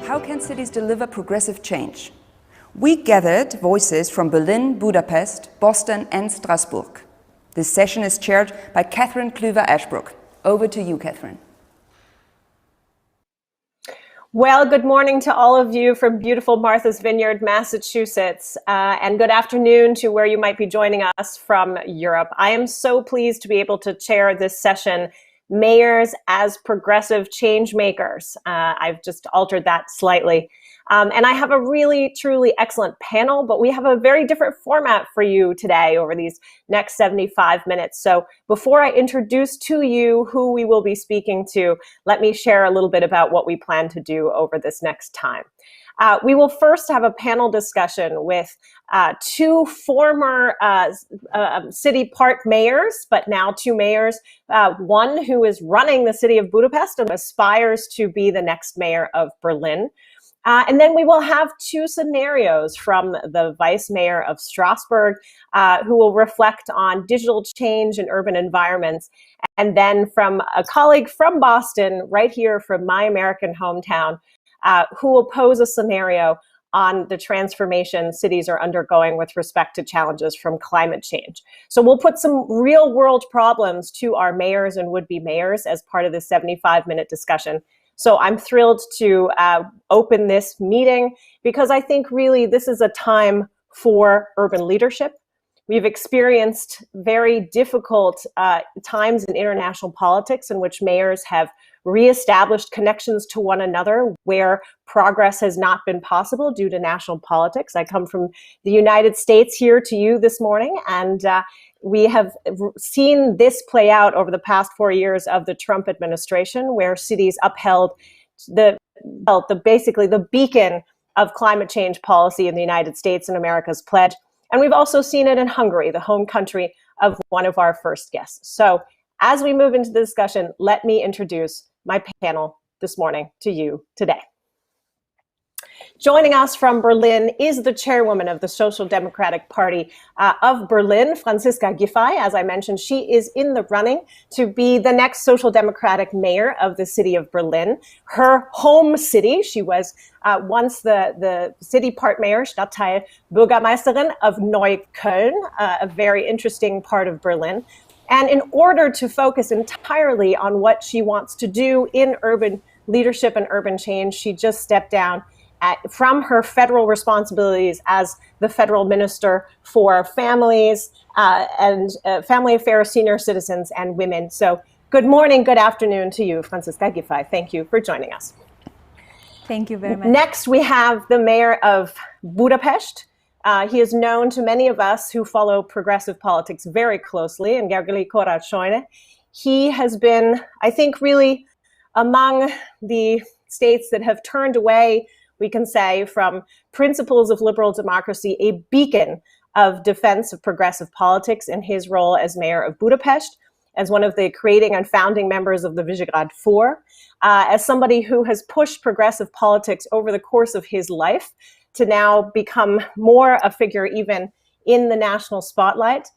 How can cities deliver progressive change? We gathered voices from Berlin, Budapest, Boston and Strasbourg. This session is chaired by Catherine Kluwer-Ashbrook. Over to you, Catherine. Well, good morning to all of you from beautiful Martha's Vineyard, Massachusetts, and good afternoon to where you might be joining us from Europe. I am so pleased to be able to chair this session, Mayors as Progressive Change Makers. I've just altered that slightly. And I have a really, truly excellent panel, but we have a very different format for you today over these next 75 minutes. So before I introduce to you who we will be speaking to, let me share a little bit about what we plan to do over this next time. We will first have a panel discussion with two former city park mayors, but now two mayors, one who is running the city of Budapest and aspires to be the next mayor of Berlin. And then we will have two scenarios from the vice mayor of Strasbourg, who will reflect on digital change in urban environments. And then from a colleague from Boston, right here from my American hometown, who will pose a scenario on the transformation cities are undergoing with respect to challenges from climate change. So we'll put some real world problems to our mayors and would-be mayors as part of this 75-minute discussion. So I'm thrilled to open this meeting because I think really this is a time for urban leadership. We've experienced very difficult times in international politics in which mayors have reestablished connections to one another where progress has not been possible due to national politics. I come from the United States here to you this morning, and we have seen this play out over the past 4 years of the Trump administration, where cities upheld basically the beacon of climate change policy in the United States and America's pledge. And we've also seen it in Hungary, the home country of one of our first guests. So as we move into the discussion, let me introduce my panel this morning to you today. Joining us from Berlin is the chairwoman of the Social Democratic Party of Berlin, Franziska Giffey. As I mentioned, she is in the running to be the next Social Democratic mayor of the city of Berlin. Her home city, she was once the city part mayor, Stadtteil Bürgermeisterin of Neukölln, a very interesting part of Berlin. And in order to focus entirely on what she wants to do in urban leadership and urban change, she just stepped down from her federal responsibilities as the federal minister for families and family affairs, senior citizens, and women. So good morning, good afternoon to you, Franziska Giffey. Thank you for joining us. Thank you very much. Next, we have the mayor of Budapest. He is known to many of us who follow progressive politics very closely, and Gergely Korács. He has been, I think, really among the states that have turned away, we can say, from principles of liberal democracy, a beacon of defense of progressive politics in his role as mayor of Budapest, as one of the creating and founding members of the Visegrad Four, as somebody who has pushed progressive politics over the course of his life to now become more a figure even in the national spotlight.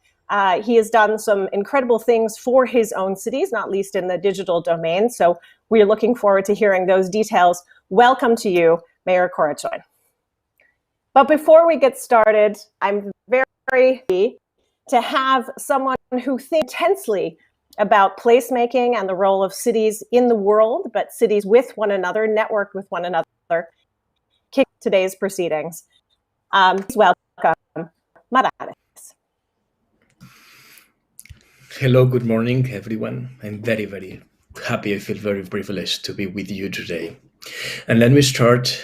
He has done some incredible things for his own cities, not least in the digital domain. So we're looking forward to hearing those details. Welcome to you, Mayor Korács. But before we get started, I'm very happy to have someone who thinks intensely about placemaking and the role of cities in the world, but cities with one another, networked with one another, kick today's proceedings. Please welcome Madares. Hello, good morning, everyone. I'm very, very happy. I feel very privileged to be with you today. And let me start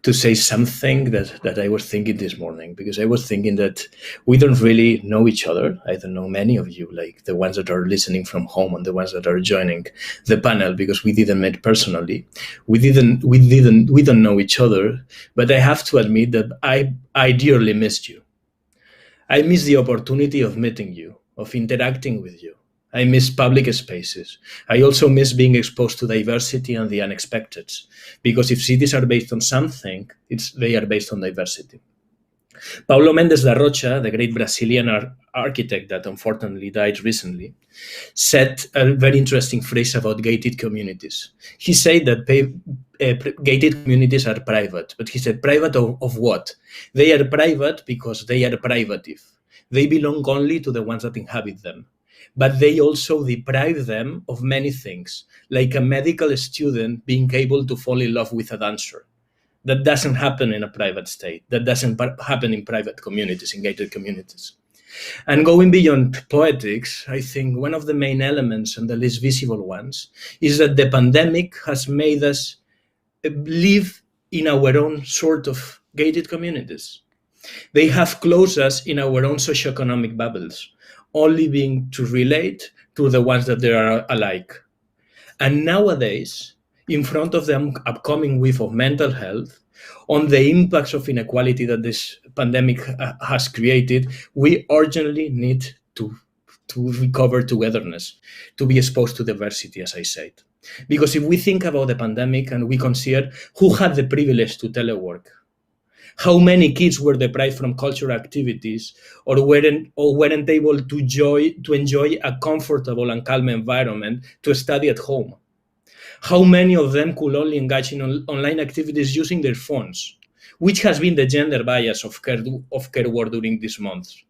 to say something that I was thinking this morning, because I was thinking that we don't really know each other. I don't know many of you, like the ones that are listening from home and the ones that are joining the panel, because we didn't meet personally. We don't know each other, but I have to admit that I dearly missed you. I miss the opportunity of meeting you, of interacting with you. I miss public spaces. I also miss being exposed to diversity and the unexpected, because if cities are based on something, they are based on diversity. Paulo Mendes da Rocha, the great Brazilian architect that unfortunately died recently, said a very interesting phrase about gated communities. He said that gated communities are private, but he said private of what? They are private because they are privative. They belong only to the ones that inhabit them. But they also deprive them of many things, like a medical student being able to fall in love with a dancer. That doesn't happen in a private state. That doesn't happen in private communities, in gated communities. And going beyond poetics, I think one of the main elements and the least visible ones is that the pandemic has made us live in our own sort of gated communities. They have closed us in our own socioeconomic bubbles, only being to relate to the ones that they are alike. And nowadays, in front of the upcoming wave of mental health, on the impacts of inequality that this pandemic has created, we urgently need to recover togetherness, to be exposed to diversity, as I said. Because if we think about the pandemic and we consider who had the privilege to telework, how many kids were deprived from cultural activities or weren't able to enjoy a comfortable and calm environment to study at home? How many of them could only engage in online activities using their phones, which has been the gender bias of care work during these months?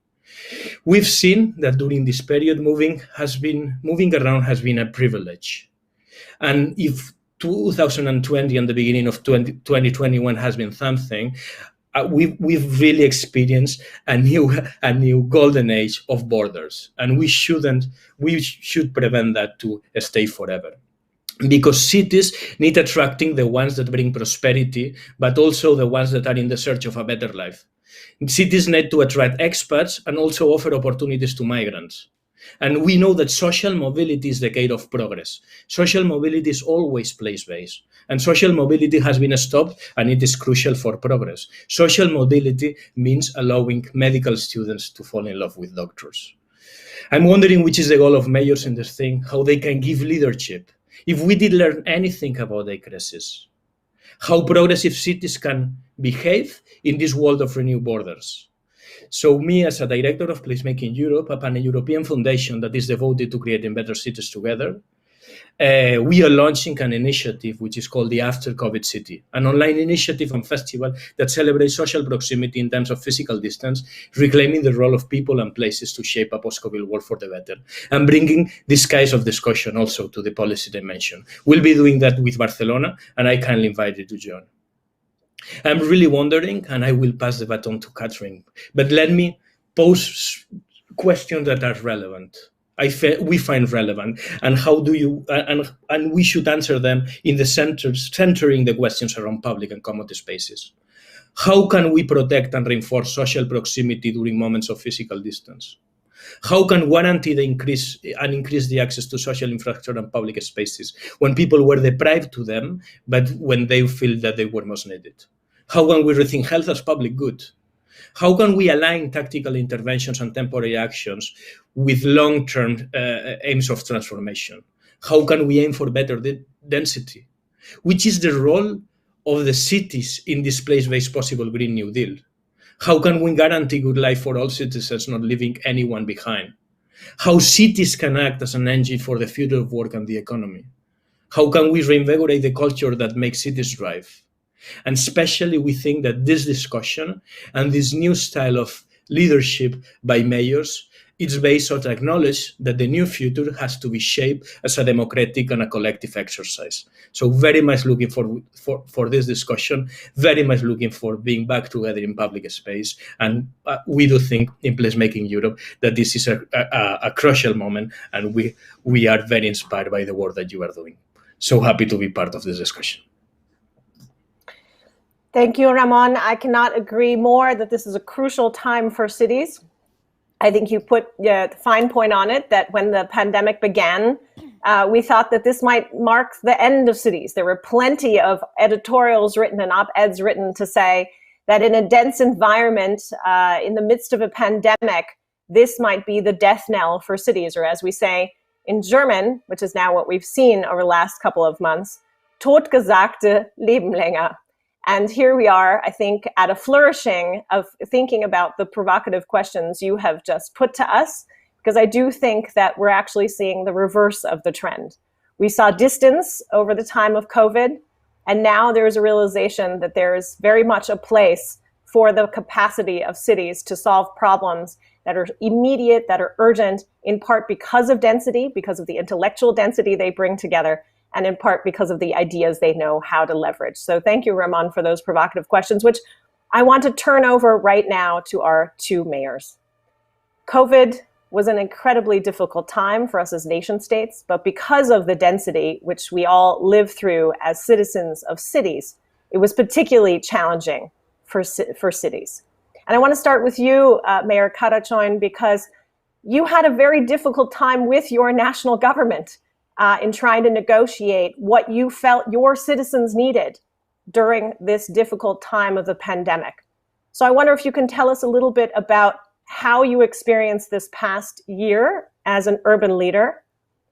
We've seen that during this period, moving around has been a privilege. And if 2020 and the beginning of 2021 has been something, we've really experienced a new golden age of borders, and we should prevent that to stay forever. Because cities need attracting the ones that bring prosperity, but also the ones that are in the search of a better life. Cities need to attract expats and also offer opportunities to migrants. And we know that social mobility is the gate of progress. Social mobility is always place-based. And social mobility has been stopped, and it is crucial for progress. Social mobility means allowing medical students to fall in love with doctors. I'm wondering which is the goal of mayors in this thing, how they can give leadership. If we did learn anything about the crisis, how progressive cities can behave in this world of renewed borders. So me, as a director of Placemaking Europe, a pan-European foundation that is devoted to creating better cities together, we are launching an initiative which is called the After COVID City, an online initiative and festival that celebrates social proximity in terms of physical distance, reclaiming the role of people and places to shape a post-COVID world for the better, and bringing this kind of discussion also to the policy dimension. We'll be doing that with Barcelona, and I kindly invite you to join. I'm really wondering, and I will pass the baton to Catherine, but let me pose questions that are relevant. We find relevant, and how do you and we should answer them in the centering the questions around public and common spaces. How can we protect and reinforce social proximity during moments of physical distance? How can guarantee increase the access to social infrastructure and public spaces when people were deprived to them, but when they feel that they were most needed? How can we rethink health as public good? How can we align tactical interventions and temporary actions with long-term aims of transformation? How can we aim for better density? Which is the role of the cities in this place-based possible Green New Deal? How can we guarantee good life for all citizens, not leaving anyone behind? How cities can act as an engine for the future of work and the economy? How can we reinvigorate the culture that makes cities thrive? And especially, we think that this discussion and this new style of leadership by mayors, it's based on acknowledge that the new future has to be shaped as a democratic and a collective exercise. So very much looking for this discussion, very much looking for being back together in public space. And we do think in Placemaking Europe that this is a crucial moment, and we are very inspired by the work that you are doing. So happy to be part of this discussion. Thank you, Ramon. I cannot agree more that this is a crucial time for cities. I think you put the fine point on it that when the pandemic began, we thought that this might mark the end of cities. There were plenty of editorials written and op-eds written to say that in a dense environment, in the midst of a pandemic, this might be the death knell for cities, or as we say in German, which is now what we've seen over the last couple of months, totgesagte leben länger. And here we are, I think, at a flourishing of thinking about the provocative questions you have just put to us, because I do think that we're actually seeing the reverse of the trend. We saw distance over the time of COVID, and now there's a realization that there is very much a place for the capacity of cities to solve problems that are immediate, that are urgent, in part because of density, because of the intellectual density they bring together, and in part because of the ideas they know how to leverage. So thank you, Ramon, for those provocative questions, which I want to turn over right now to our two mayors. COVID was an incredibly difficult time for us as nation states, but because of the density which we all live through as citizens of cities, it was particularly challenging for cities. And I want to start with you, Mayor Karacoin, because you had a very difficult time with your national government in trying to negotiate what you felt your citizens needed during this difficult time of the pandemic. So I wonder if you can tell us a little bit about how you experienced this past year as an urban leader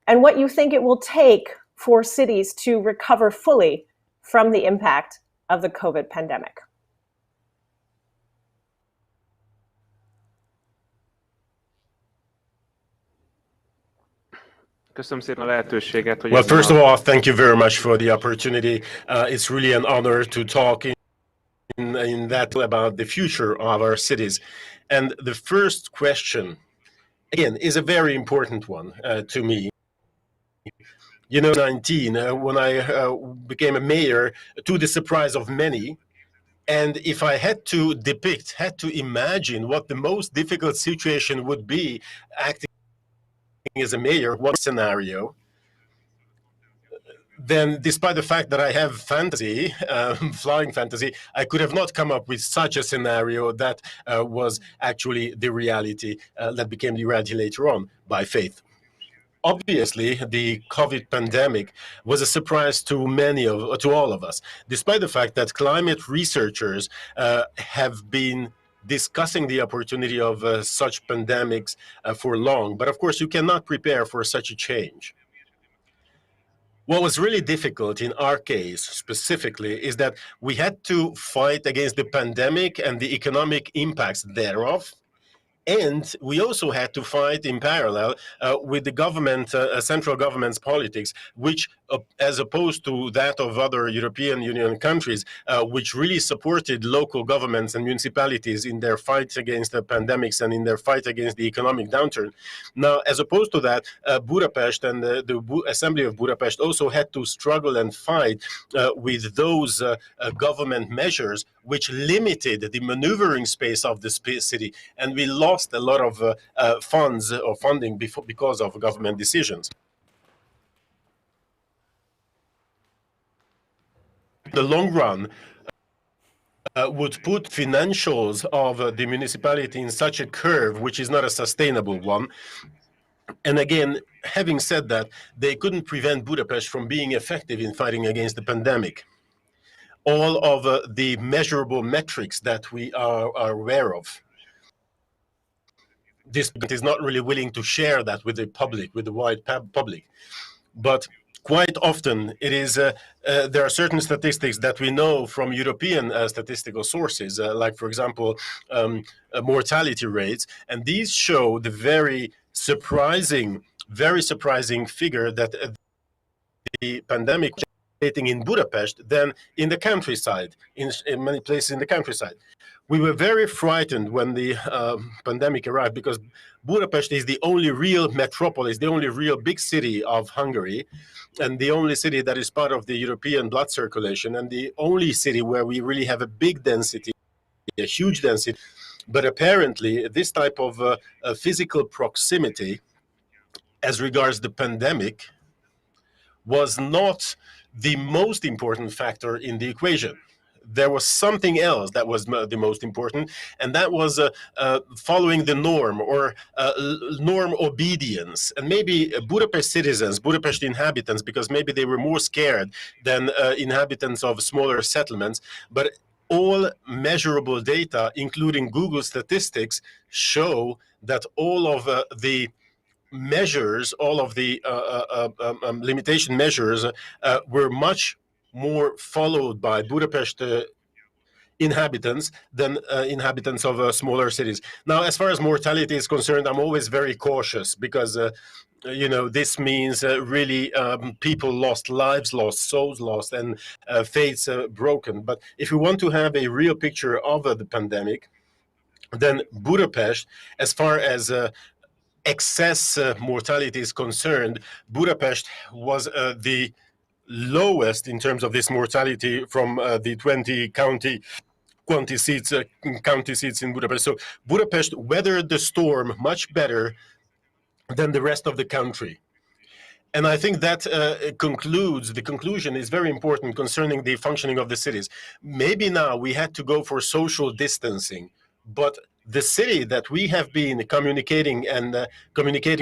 and what you think it will take for cities to recover fully from the impact of the COVID pandemic. Well, first of all, thank you very much for the opportunity. It's really an honor to talk in that about the future of our cities. And the first question, again, is a very important one to me. You know, 19, when I became a mayor, to the surprise of many, and if I had to imagine what the most difficult situation would be acting as a mayor, one scenario, then despite the fact that I have fantasy, flying fantasy, I could have not come up with such a scenario that was actually the reality that became the reality later on by faith. Obviously, the COVID pandemic was a surprise to all of us, despite the fact that climate researchers have been discussing the opportunity of such pandemics for long. But of course, you cannot prepare for such a change. What was really difficult in our case specifically is that we had to fight against the pandemic and the economic impacts thereof. And we also had to fight in parallel with the government, central government's politics, which, as opposed to that of other European Union countries, which really supported local governments and municipalities in their fight against the pandemics and in their fight against the economic downturn. Now, as opposed to that, Budapest and the Assembly of Budapest also had to struggle and fight with those government measures which limited the maneuvering space of the city, and we lost a lot of funds or funding because of government decisions. In the long run, would put financials of the municipality in such a curve which is not a sustainable one. And again, having said that, they couldn't prevent Budapest from being effective in fighting against the pandemic. All of the measurable metrics that we are aware of, this is not really willing to share that with the public, with the wide public. But quite often it is, there are certain statistics that we know from European statistical sources, like, for example, mortality rates. And these show the very surprising figure that the pandemic in Budapest than in the countryside, in many places in the countryside. We were very frightened when the pandemic arrived, because Budapest is the only real metropolis, the only real big city of Hungary, and the only city that is part of the European blood circulation, and the only city where we really have a big density, a huge density. But apparently, this type of physical proximity, as regards the pandemic, was not the most important factor in the equation. there was something else that was the most important, and that was following the norm, or norm obedience. And maybe Budapest citizens, Budapest inhabitants, because maybe they were more scared than inhabitants of smaller settlements, but all measurable data, including Google statistics, show that all of the measures, all of the limitation measures were much more followed by Budapest inhabitants than inhabitants of smaller cities. Now, as far as mortality is concerned, I'm always very cautious, because this means really people lost, lives lost, souls lost, and faiths broken. But if we want to have a real picture of the pandemic, then Budapest, as far as excess mortality is concerned, Budapest was the lowest in terms of this mortality from the 20 county seats in Budapest. So Budapest weathered the storm much better than the rest of the country. And I think that the conclusion is very important concerning the functioning of the cities. Maybe now we had to go for social distancing, but the city that we have been communicating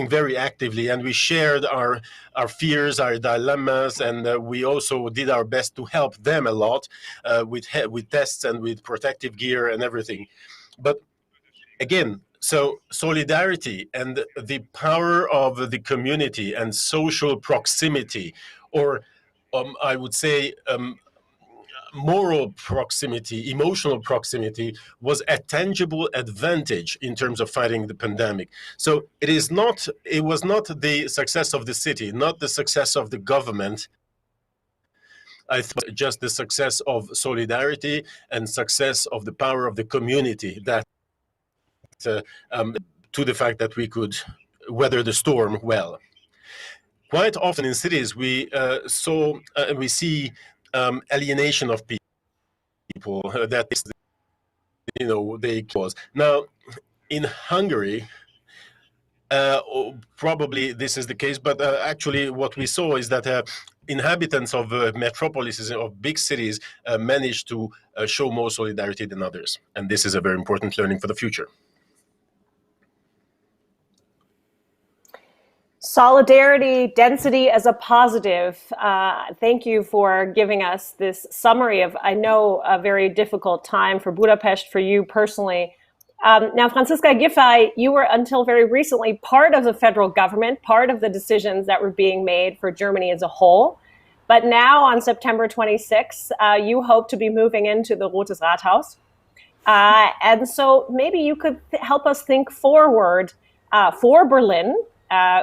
very actively, and we shared our fears, our dilemmas, and we also did our best to help them a lot with tests and with protective gear and everything. But again, so solidarity and the power of the community and social proximity, or I would say moral proximity, emotional proximity, was a tangible advantage in terms of fighting the pandemic. So it was not the success of the city, not the success of the government. I thought just the success of solidarity and success of the power of the community that to the fact that we could weather the storm well. Quite often in cities we see alienation of people that they cause. Now, in Hungary, probably this is the case, but actually what we saw is that inhabitants of metropolises, of big cities, managed to show more solidarity than others. And this is a very important learning for the future. Solidarity, density as a positive. Thank you for giving us this summary of, I know, a very difficult time for Budapest, for you personally. Now, Franziska Giffey, you were until very recently part of the federal government, part of the decisions that were being made for Germany as a whole. But now on September 26th, you hope to be moving into the Rotes Rathaus. And so maybe you could help us think forward for Berlin,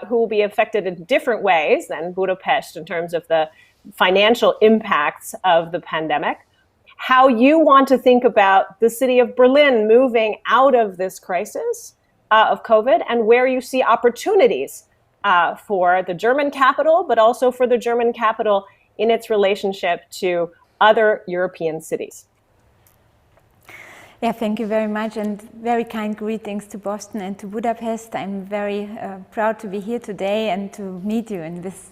who will be affected in different ways than Budapest in terms of the financial impacts of the pandemic, how you want to think about the city of Berlin moving out of this crisis of COVID, and where you see opportunities for the German capital, but also for the German capital in its relationship to other European cities. Yeah, thank you very much, and very kind greetings to Boston and to Budapest. I'm very proud to be here today and to meet you in this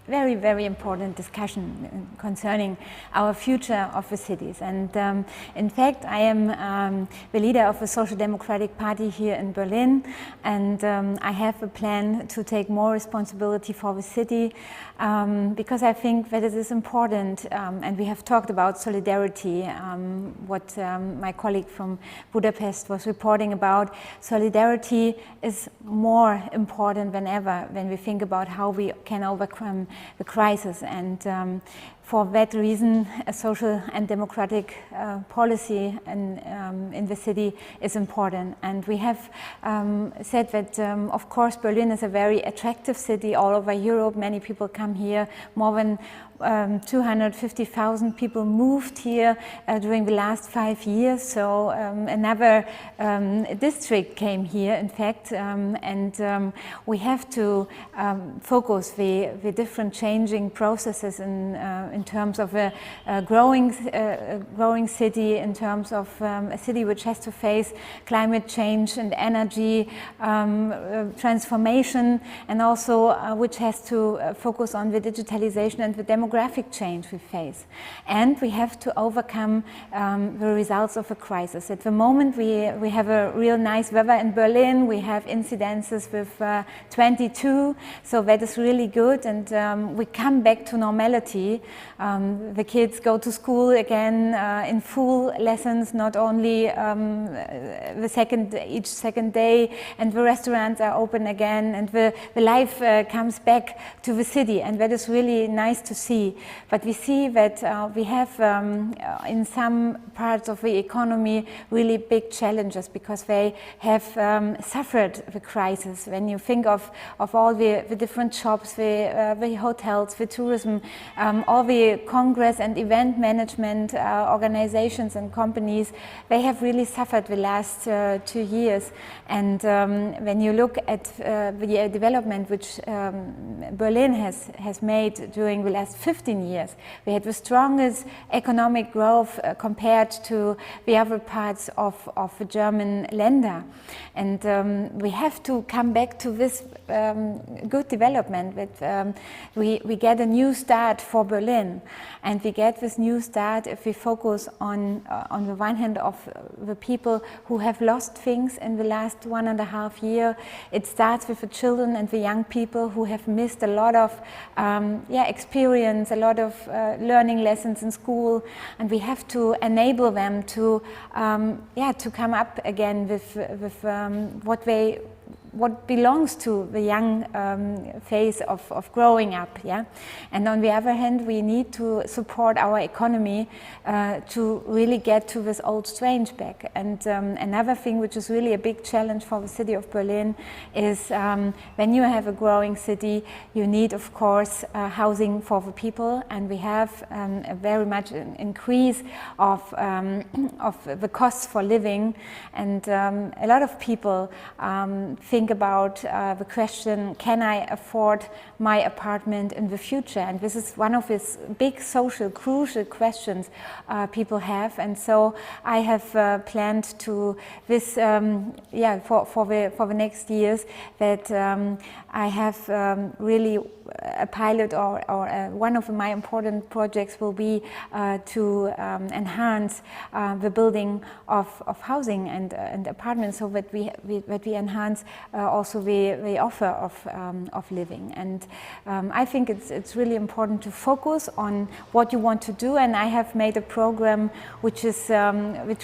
very important discussion concerning our future of the cities. And in fact, I am the leader of the Social Democratic Party here in Berlin, and I have a plan to take more responsibility for the city because I think that it is important, and we have talked about solidarity, what my colleague from Budapest was reporting about. Solidarity is more important than ever when we think about how we can overcome the crisis, and for that reason a social and democratic policy in the city is important. And we have said that of course Berlin is a very attractive city all over Europe. Many people come here. More than 250,000 people moved here during the last 5 years, so another district came here, in fact, and we have to focus the different changing processes in in terms of a growing city, in terms of a city which has to face climate change and energy transformation, and also which has to focus on the digitalization and the demographic change we face. And we have to overcome the results of a crisis. At the moment we have a real nice weather in Berlin. We have incidences with 22, so that is really good, and we come back to normality. The kids go to school again in full lessons, not only each second day, and the restaurants are open again, and the life comes back to the city, and that is really nice to see. But we see that we have in some parts of the economy really big challenges, because they have suffered the crisis. When you think of all the different shops, the hotels, the tourism, all the congress and event management organizations and companies, they have really suffered the last 2 years. And when you look at the development which Berlin has made during the last 15 years, we had the strongest economic growth compared to the other parts of the German Länder. And we have to come back to this good development. That we get a new start for Berlin, and we get this new start if we focus on the one hand of the people who have lost things in the last 1.5 years. It starts with the children and the young people who have missed a lot of experience, a lot of learning lessons in school, and we have to enable them to come up again with what belongs to the young phase of growing up, yeah. And on the other hand, we need to support our economy to really get to this old strength back. And another thing which is really a big challenge for the city of Berlin is when you have a growing city, you need, of course, housing for the people, and we have a very much an increase of the costs for living, and a lot of people think about the question, can I afford my apartment in the future? And this is one of these big social crucial questions people have. And so I have planned to this for the next years that I have really a pilot or one of my important projects will be to enhance the building of housing and apartments, so that we enhance also the offer of living. And I think it's really important to focus on what you want to do. And I have made a program which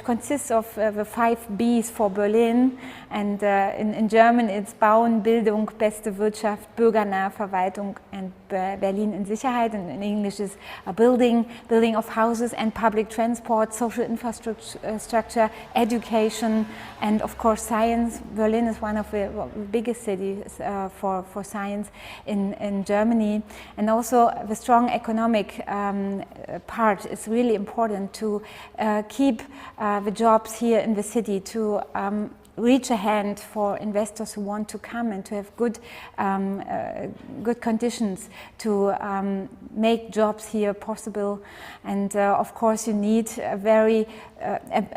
consists of the 5 Bs for Berlin. And in German it's Bauen, Bildung, beste Wirtschaft, bürgernahe Verwaltung, and Berlin in Sicherheit. And in English is building of houses and public transport, social infrastructure, education, and of course science. Berlin is one of the biggest cities for science in Germany. And also the strong economic part is really important to keep the jobs here in the city, to reach a hand for investors who want to come and to have good conditions to make jobs here possible. And of course you need a very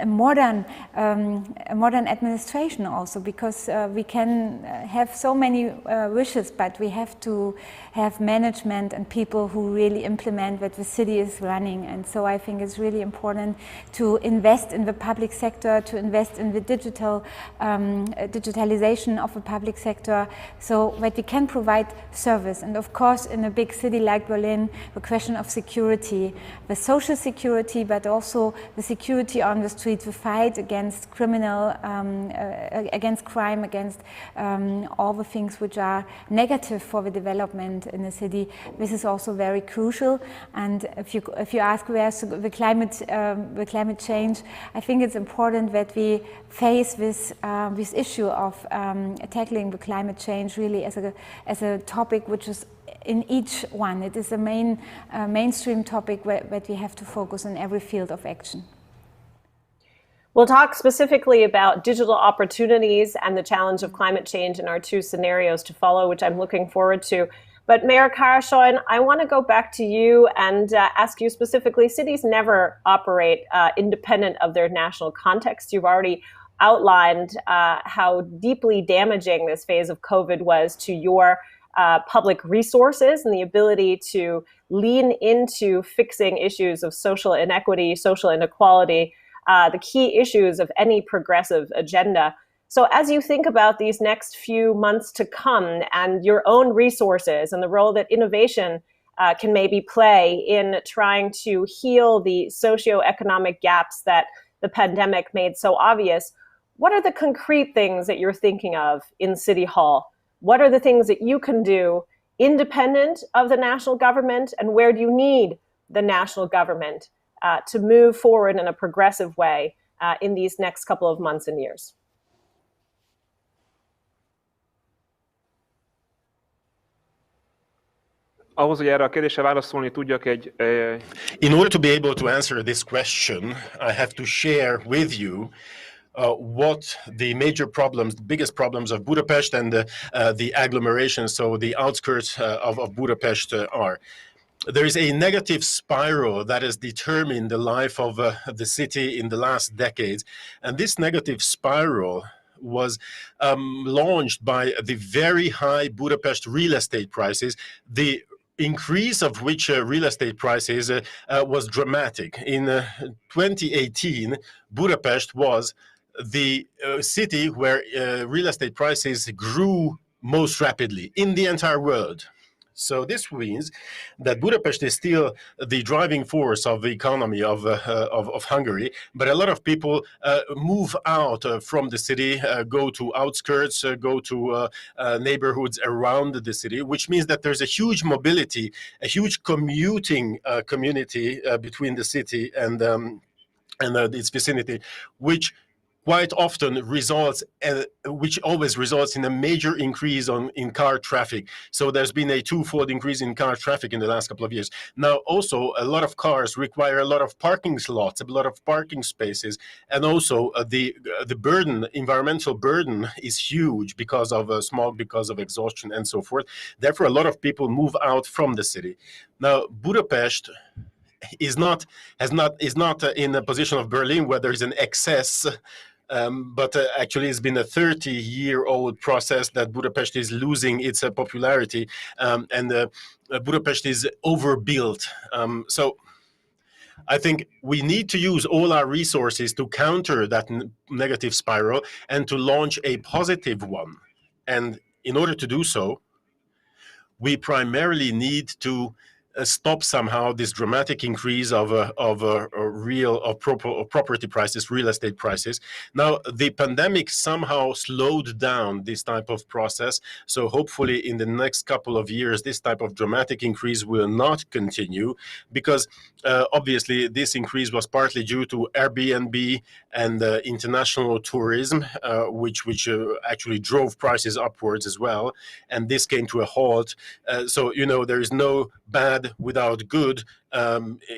modern administration also, because we can have so many wishes, but we have to have management and people who really implement what the city is running. And so I think it's really important to invest in the public sector, to invest in the digitalization of the public sector, so that we can provide service. And of course, in a big city like Berlin, the question of security, the social security, but also the security on the street, the fight against against crime, against all the things which are negative for the development in the city. This is also very crucial. And if you ask where's the climate change, I think it's important that we face this issue of tackling the climate change really as a topic which is in each one. It is a mainstream topic that we have to focus on every field of action. We'll talk specifically about digital opportunities and the challenge of climate change in our 2 scenarios to follow, which I'm looking forward to. But Mayor Karashoin, I want to go back to you and ask you specifically, cities never operate independent of their national context. You've already outlined how deeply damaging this phase of COVID was to your public resources and the ability to lean into fixing issues of social inequity, social inequality, the key issues of any progressive agenda. So as you think about these next few months to come and your own resources and the role that innovation can maybe play in trying to heal the socioeconomic gaps that the pandemic made so obvious, what are the concrete things that you're thinking of in City Hall? What are the things that you can do independent of the national government, and where do you need the national government to move forward in a progressive way in these next couple of months and years? Ahhoz, hogy erre a kérdésre válaszolni tudjak In order to be able to answer this question, I have to share with you what the major problems, the biggest problems of Budapest and the agglomeration, so the outskirts of Budapest are. There is a negative spiral that has determined the life of the city in the last decades. And this negative spiral was launched by the very high Budapest real estate prices, the increase of which real estate prices was dramatic. In 2018, Budapest was the city where real estate prices grew most rapidly in the entire world. So this means that Budapest is still the driving force of the economy of Hungary, but a lot of people move out from the city, go to outskirts, go to neighborhoods around the city, which means that there's a huge mobility, a huge commuting community between the city and its vicinity, which quite often results, which always results in a major increase in car traffic. So there's been a twofold increase in car traffic in the last couple of years. Now, also, a lot of cars require a lot of parking slots, a lot of parking spaces, and also the burden, environmental burden, is huge because of smog, because of exhaustion, and so forth. Therefore, a lot of people move out from the city. Now, Budapest is not in a position of Berlin where there is an excess. But actually, it's been a 30-year-old process that Budapest is losing its popularity, and Budapest is overbuilt. So I think we need to use all our resources to counter that negative spiral and to launch a positive one. And in order to do so, we primarily need to stop somehow this dramatic increase of property prices, real estate prices. Now, the pandemic somehow slowed down this type of process. So hopefully in the next couple of years, this type of dramatic increase will not continue, because obviously this increase was partly due to Airbnb and international tourism, which actually drove prices upwards as well. And this came to a halt. So, there is no bad without good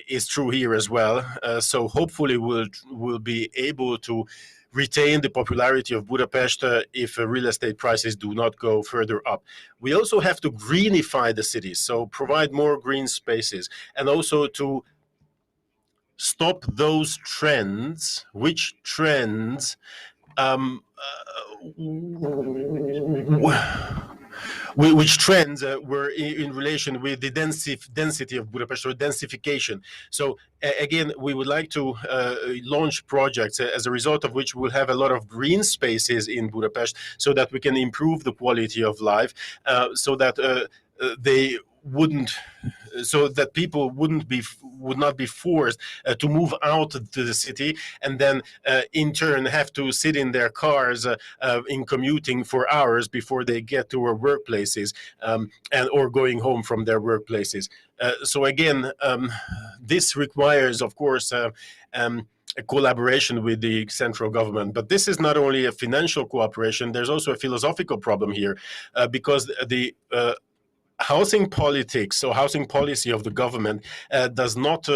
is true here as well. So hopefully we'll be able to retain the popularity of Budapest if real estate prices do not go further up. We also have to greenify the city, so provide more green spaces, and also to stop those trends, which trends were in relation with the density of Budapest, or densification. So again, we would like to launch projects as a result of which we'll have a lot of green spaces in Budapest, so that we can improve the quality of life, so that people would not be forced to move out to the city, and then in turn have to sit in their cars in commuting for hours before they get to their workplaces, or going home from their workplaces. So again, this requires, of course, a collaboration with the central government. But this is not only a financial cooperation, there's also a philosophical problem here, because the housing politics or housing policy of the government does not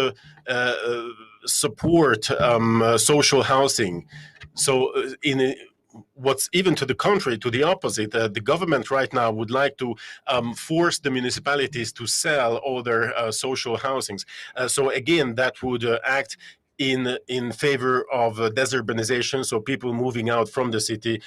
support social housing. So what's even to the contrary, to the opposite. The government right now would like to force the municipalities to sell all their social housings. So again, that would act in favor of desurbanization, so people moving out from the city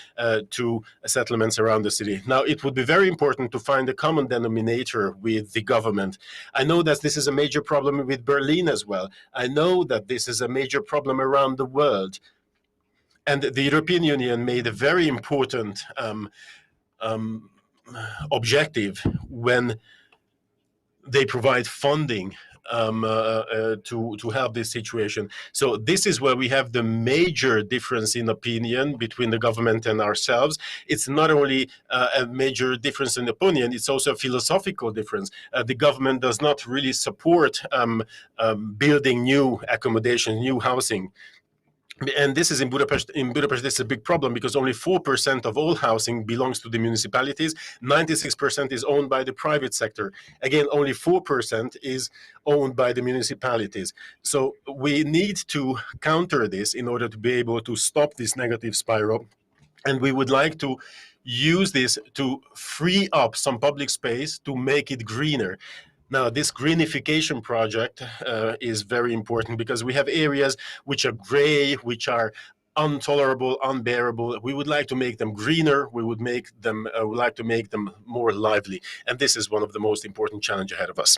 to settlements around the city. Now, it would be very important to find a common denominator with the government. I know that this is a major problem with Berlin as well. I know that this is a major problem around the world. And the European Union made a very important objective when they provide funding to help this situation. So this is where we have the major difference in opinion between the government and ourselves. It's not only a major difference in opinion, it's also a philosophical difference. The government does not really support building new accommodation, new housing. And this is in Budapest. In Budapest, this is a big problem because only 4% of all housing belongs to the municipalities. 96% is owned by the private sector. Again, only 4% is owned by the municipalities. So we need to counter this in order to be able to stop this negative spiral. And we would like to use this to free up some public space to make it greener. Now, this greenification project is very important because we have areas which are gray, which are intolerable, unbearable. We would like to make them greener. We would like to make them more lively. And this is one of the most important challenges ahead of us.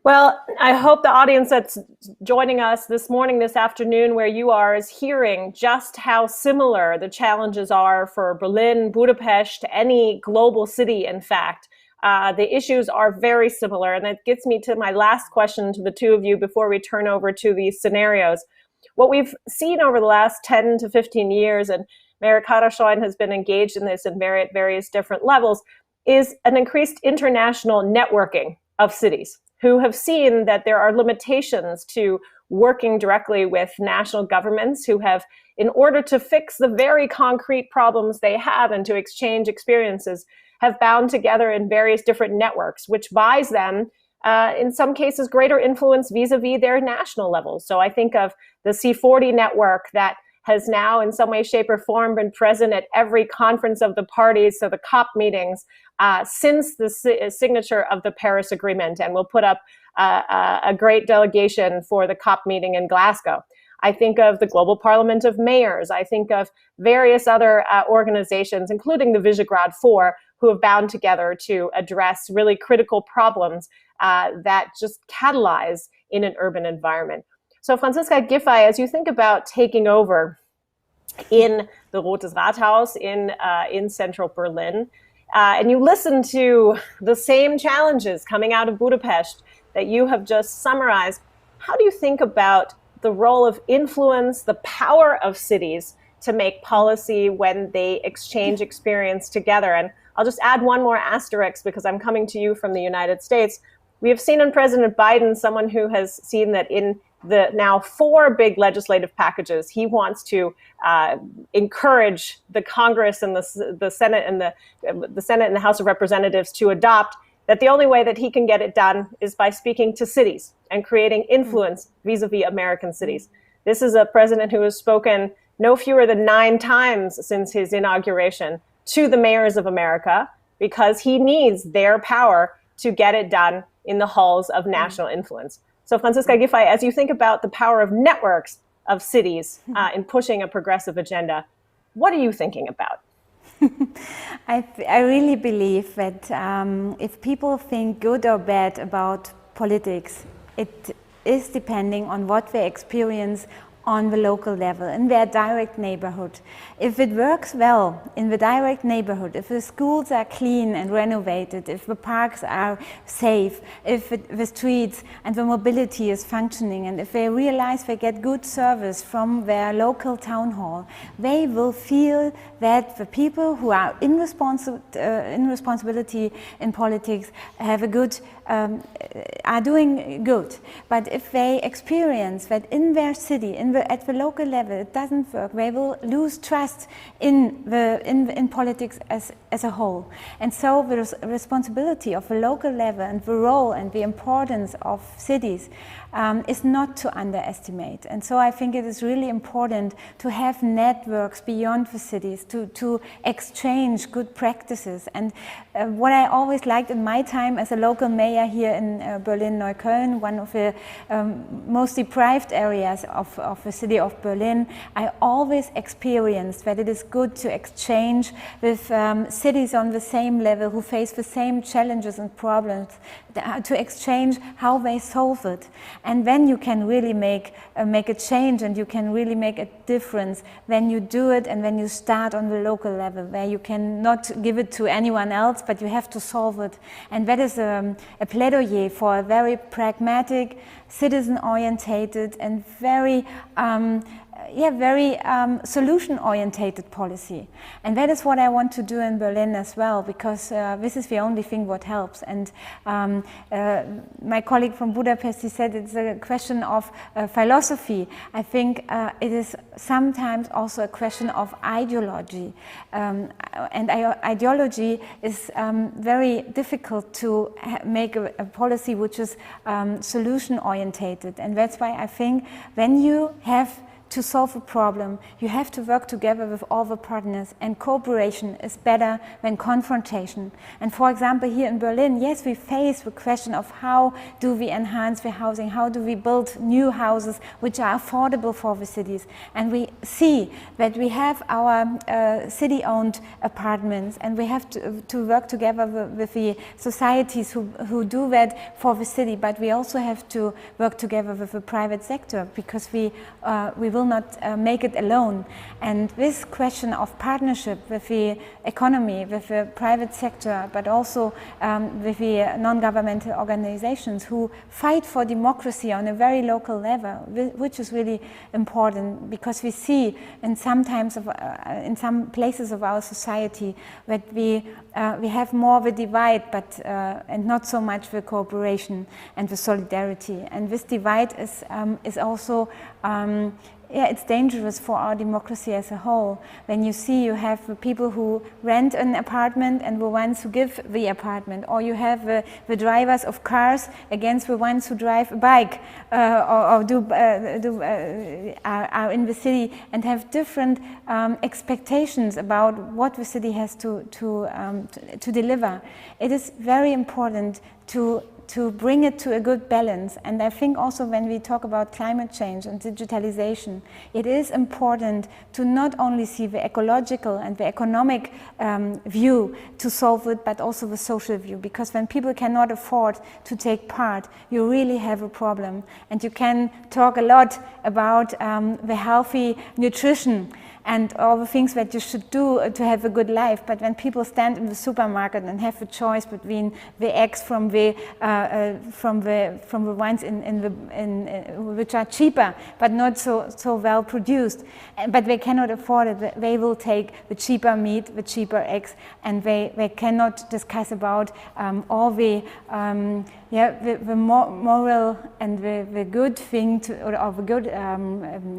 Well, I hope the audience that's joining us this morning, this afternoon, where you are, is hearing just how similar the challenges are for Berlin, Budapest, any global city, in fact. The issues are very similar, and that gets me to my last question to the two of you before we turn over to these scenarios. What we've seen over the last 10 to 15 years, and Mayor Karasoin has been engaged in this in various different levels, is an increased international networking of cities who have seen that there are limitations to working directly with national governments, who have, in order to fix the very concrete problems they have and to exchange experiences, have bound together in various different networks, which buys them, in some cases, greater influence vis-a-vis their national levels. So I think of the C40 network that has now, in some way, shape, or form, been present at every conference of the parties, so the COP meetings, since the signature of the Paris Agreement, and will put up a great delegation for the COP meeting in Glasgow. I think of the Global Parliament of Mayors. I think of various other organizations, including the Visegrad 4, who have bound together to address really critical problems that just catalyze in an urban environment. So Franziska Giffey, as you think about taking over in the Rotes Rathaus in central Berlin, and you listen to the same challenges coming out of Budapest that you have just summarized, how do you think about the role of influence, the power of cities to make policy when they exchange experience together? And I'll just add one more asterisk because I'm coming to you from the United States. We have seen in President Biden someone who has seen that in the now 4 big legislative packages, he wants to encourage the Congress and the Senate and the Senate and the House of Representatives to adopt, that the only way that he can get it done is by speaking to cities and creating influence vis-a-vis American cities. This is a president who has spoken no fewer than 9 times since his inauguration to the mayors of America, because he needs their power to get it done in the halls of national influence. So Franziska Giffey, as you think about the power of networks of cities in pushing a progressive agenda, what are you thinking about? I really believe that if people think good or bad about politics, it is depending on what they experience on the local level, in their direct neighborhood. If it works well in the direct neighborhood, if the schools are clean and renovated, if the parks are safe, if the streets and the mobility is functioning, and if they realize they get good service from their local town hall, they will feel that the people who are in responsibility in politics have a good, are doing good. But if they experience that in their city, in at the local level it doesn't work, they will lose trust in politics as a whole. And so the responsibility of the local level and the role and the importance of cities is not to underestimate. And so I think it is really important to have networks beyond the cities, to exchange good practices. And what I always liked in my time as a local mayor here in Berlin-Neukölln, one of the most deprived areas of the city of Berlin, I always experienced that it is good to exchange with cities on the same level who face the same challenges and problems, to exchange how they solve it. And then you can really make a change, and you can really make a difference when you do it and when you start on the local level, where you cannot give it to anyone else, but you have to solve it. And that is a plaidoyer for a very pragmatic, citizen-orientated and very solution-orientated policy. And that is what I want to do in Berlin as well, because this is the only thing what helps. And my colleague from Budapest, he said it's a question of philosophy. I think it is sometimes also a question of ideology. And ideology is very difficult to make a policy which is solution-orientated. And that's why I think when you have to solve a problem, you have to work together with all the partners, and cooperation is better than confrontation. And for example, here in Berlin, yes, we face the question of how do we enhance the housing, how do we build new houses which are affordable for the cities. And we see that we have our city-owned apartments, and we have to work together with the societies who do that for the city, but we also have to work together with the private sector, because we will not make it alone. And this question of partnership with the economy, with the private sector, but also with the non-governmental organizations who fight for democracy on a very local level, which is really important, because we see in some places of our society that we have more the divide, but and not so much the cooperation and the solidarity. And this divide is also it's dangerous for our democracy as a whole. When you see you have the people who rent an apartment and the ones who give the apartment, or you have the drivers of cars against the ones who drive a bike, or are in the city and have different expectations about what the city has to deliver. It is very important to bring it to a good balance. And I think also when we talk about climate change and digitalization, it is important to not only see the ecological and the economic view to solve it, but also the social view. Because when people cannot afford to take part, you really have a problem. And you can talk a lot about the healthy nutrition and all the things that you should do to have a good life. But when people stand in the supermarket and have a choice between the eggs from the ones which are cheaper but not so well produced, but they cannot afford it, they will take the cheaper meat, the cheaper eggs, and they cannot discuss about all the moral and the good thing or the good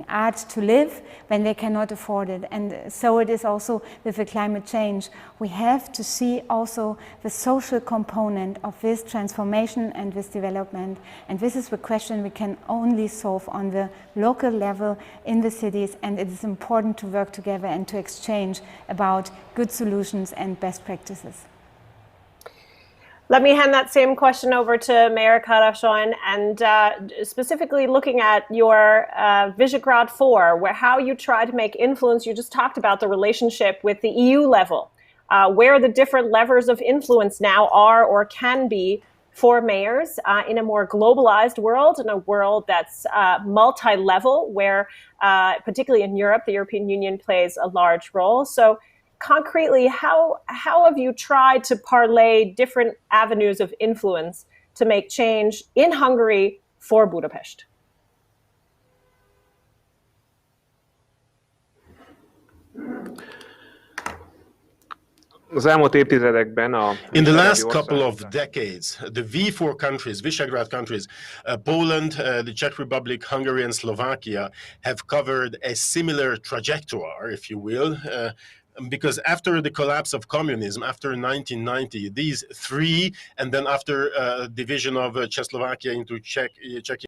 art to live when they cannot afford it. And so it is also with the climate change. We have to see also the social component of this transformation and this development. And this is the question we can only solve on the local level in the cities. And it is important to work together and to exchange about good solutions and best practices. Let me hand that same question over to Mayor Karasoin, and specifically looking at your Visegrad 4, how you try to make influence. You just talked about the relationship with the EU level, where the different levers of influence now are or can be for mayors in a more globalized world, in a world that's multi-level, where particularly in Europe, the European Union plays a large role. So concretely, how have you tried to parlay different avenues of influence to make change in Hungary for Budapest? Az elmúlt évtizedekben a In the visegrádi last couple of országok decades, the V4 countries, Visegrad countries, Poland, the Czech Republic, Hungary, and Slovakia have covered a similar trajectory, if you will, because after the collapse of communism, after 1990, these three, and then after division of Czechoslovakia into Czechia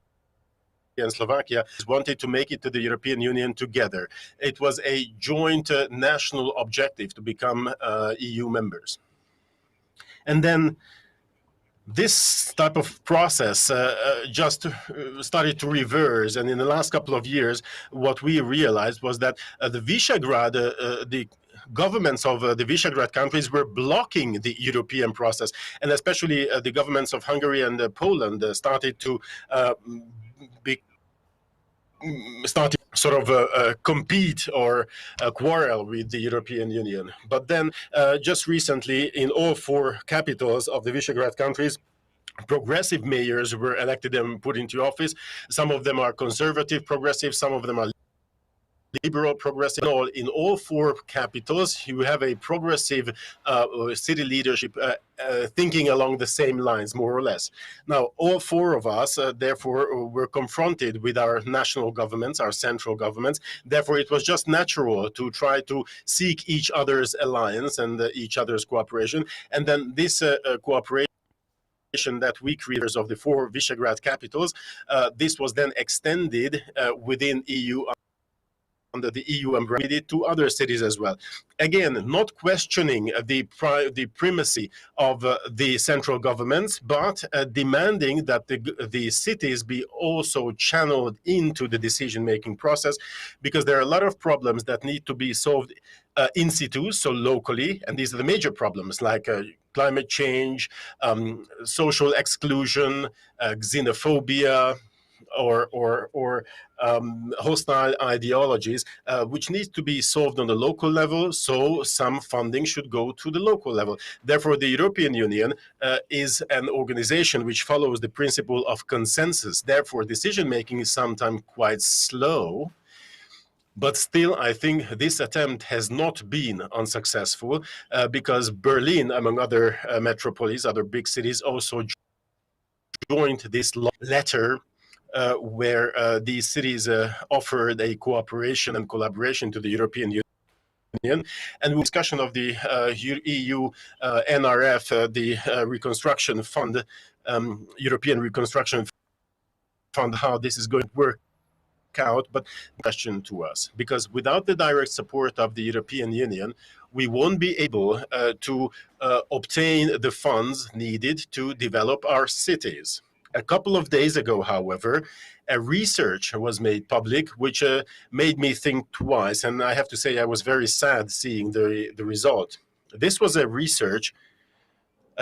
and Slovakia, wanted to make it to the European Union together. It was a joint national objective to become EU members. And then this type of process just started to reverse. And in the last couple of years, what we realized was that the Visegrad, the governments of the Visegrad countries were blocking the European process. And especially the governments of Hungary and Poland started to sort of compete or quarrel with the European Union. But then just recently, in all four capitals of the Visegrad countries, progressive mayors were elected and put into office. Some of them are conservative progressive, some of them are liberal progressive. In all four capitals, you have a progressive city leadership thinking along the same lines, more or less. Now, all four of us, therefore, were confronted with our national governments, our central governments. Therefore, it was just natural to try to seek each other's alliance and each other's cooperation. And then this cooperation that we creators of the four Visegrad capitals, this was then extended within EU, under the EU umbrella, to other cities as well. Again, not questioning the primacy of the central governments, but demanding that the cities be also channeled into the decision-making process, because there are a lot of problems that need to be solved in situ, so locally, and these are the major problems like climate change, social exclusion, xenophobia, or hostile ideologies, which needs to be solved on the local level, so some funding should go to the local level. Therefore, the European Union is an organization which follows the principle of consensus. Therefore, decision-making is sometimes quite slow. But still, I think this attempt has not been unsuccessful because Berlin, among other metropolis, other big cities, also joined this letter where these cities offered a cooperation and collaboration to the European Union. And with discussion of the EU NRF, the Reconstruction Fund, European Reconstruction Fund, how this is going to work out, but question to us, because without the direct support of the European Union, we won't be able to obtain the funds needed to develop our cities. A couple of days ago, however, a research was made public, which made me think twice, and I have to say I was very sad seeing the result. This was a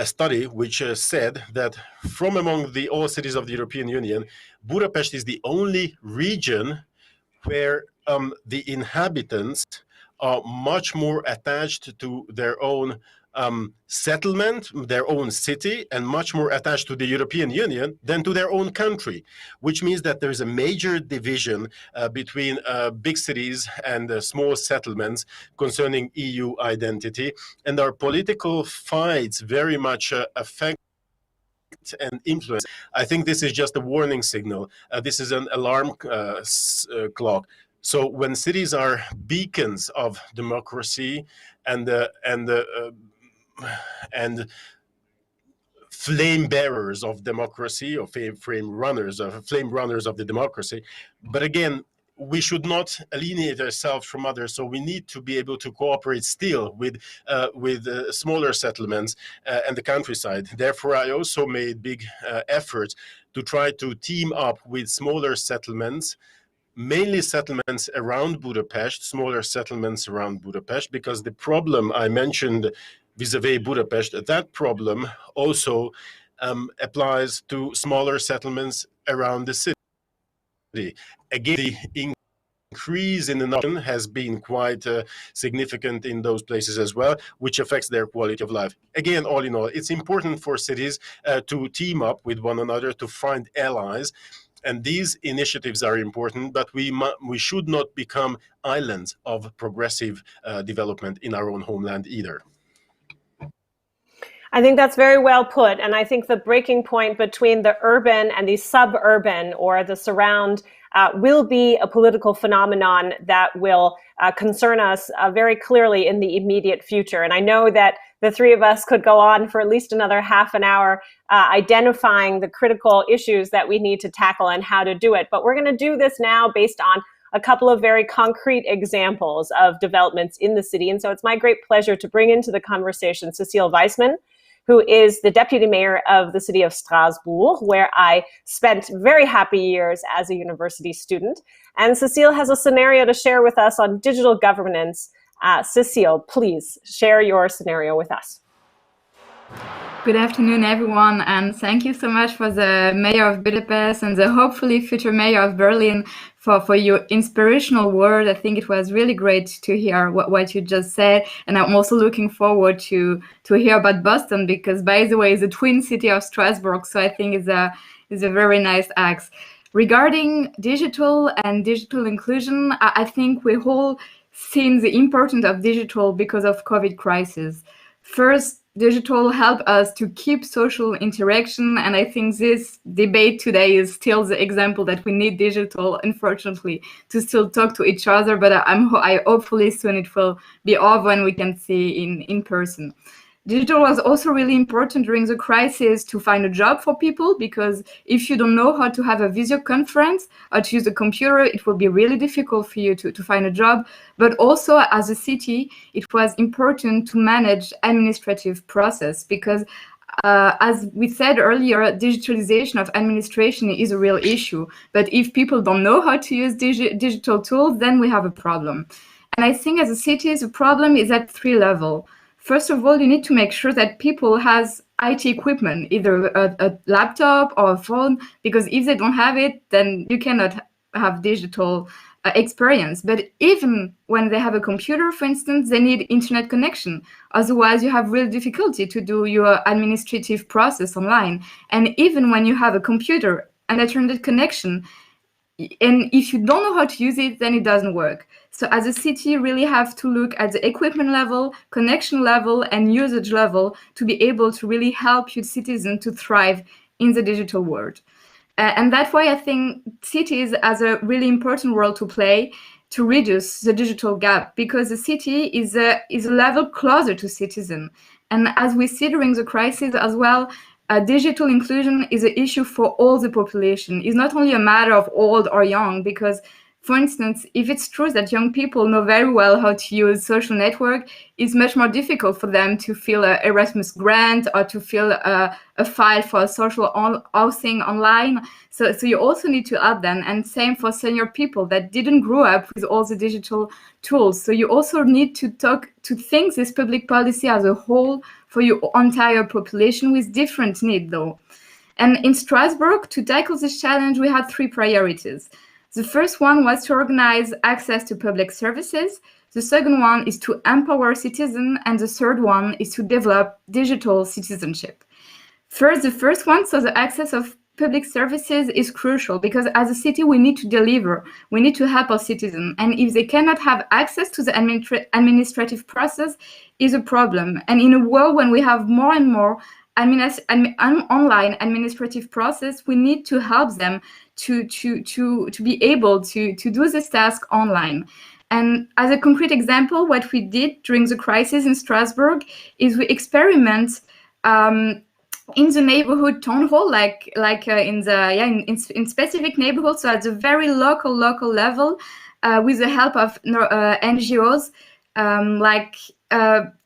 study which said that from among all cities of the European Union, Budapest is the only region where the inhabitants are much more attached to their own settlement, their own city, and much more attached to the European Union than to their own country, which means that there's a major division between big cities and small settlements concerning EU identity, and our political fights very much affect and influence. I think this is just a warning signal. This is an alarm clock. So when cities are beacons of democracy and flame bearers of democracy, or flame runners of the democracy. But again, we should not alienate ourselves from others. So we need to be able to cooperate still with smaller settlements and the countryside. Therefore, I also made big efforts to try to team up with smaller settlements, mainly settlements around Budapest, smaller settlements around Budapest, because the problem I mentioned vis-a-vis Budapest, that problem also applies to smaller settlements around the city. Again, the increase in the number has been quite significant in those places as well, which affects their quality of life. Again, all in all, it's important for cities to team up with one another, to find allies. And these initiatives are important, but we should not become islands of progressive development in our own homeland either. I think that's very well put. And I think the breaking point between the urban and the suburban or the surround will be a political phenomenon that will concern us very clearly in the immediate future. And I know that the three of us could go on for at least another half an hour identifying the critical issues that we need to tackle and how to do it. But we're going to do this now based on a couple of very concrete examples of developments in the city. And so it's my great pleasure to bring into the conversation Cecile Weissman, who is the deputy mayor of the city of Strasbourg, where I spent very happy years as a university student. And Cecile has a scenario to share with us on digital governance. Cecile, please share your scenario with us. Good afternoon, everyone, and thank you so much for the mayor of Budapest and the hopefully future mayor of Berlin for your inspirational word. I think it was really great to hear what you just said, and I'm also looking forward to hear about Boston, because, by the way, it's a twin city of Strasbourg, so I think it's a very nice act. Regarding digital and digital inclusion, I think we all seen the importance of digital because of COVID crisis. First, digital help us to keep social interaction, and I think this debate today is still the example that we need digital, unfortunately, to still talk to each other, but I hopefully soon it will be over and we can see in person. Digital was also really important during the crisis to find a job for people, because if you don't know how to have a video conference or to use a computer, it will be really difficult for you to find a job. But also as a city, it was important to manage administrative process, because as we said earlier, digitalization of administration is a real issue. But if people don't know how to use digital tools, then we have a problem. And I think as a city, the problem is at 3 levels. First of all, you need to make sure that people has IT equipment, either a laptop or a phone, because if they don't have it, then you cannot have digital experience. But even when they have a computer, for instance, they need internet connection. Otherwise, you have real difficulty to do your administrative process online. And even when you have a computer and internet connection, and if you don't know how to use it, then it doesn't work. So as a city, you really have to look at the equipment level, connection level, and usage level to be able to really help your citizens to thrive in the digital world. And that's why I think cities has a really important role to play to reduce the digital gap, because the city is a level closer to citizens. And as we see during the crisis as well, digital inclusion is an issue for all the population. It's not only a matter of old or young, because, for instance, if it's true that young people know very well how to use social network, it's much more difficult for them to fill an Erasmus grant or to fill a file for a social housing online. So you also need to add them, and same for senior people that didn't grow up with all the digital tools. So you also need to think this public policy as a whole for your entire population with different needs, though. And in Strasbourg, to tackle this challenge, we had 3 priorities. The first one was to organize access to public services. The second one is to empower citizens. And the third one is to develop digital citizenship. First, the first one, so the access of public services is crucial, because as a city, we need to deliver. We need to help our citizens. And if they cannot have access to the administrative process, is a problem. And in a world when we have more and more online administrative process, we need to help them to be able to do this task online. And as a concrete example, what we did during the crisis in Strasbourg is we experiment in the neighborhood town hall, in specific neighborhoods, so at the very local level, with the help of NGOs,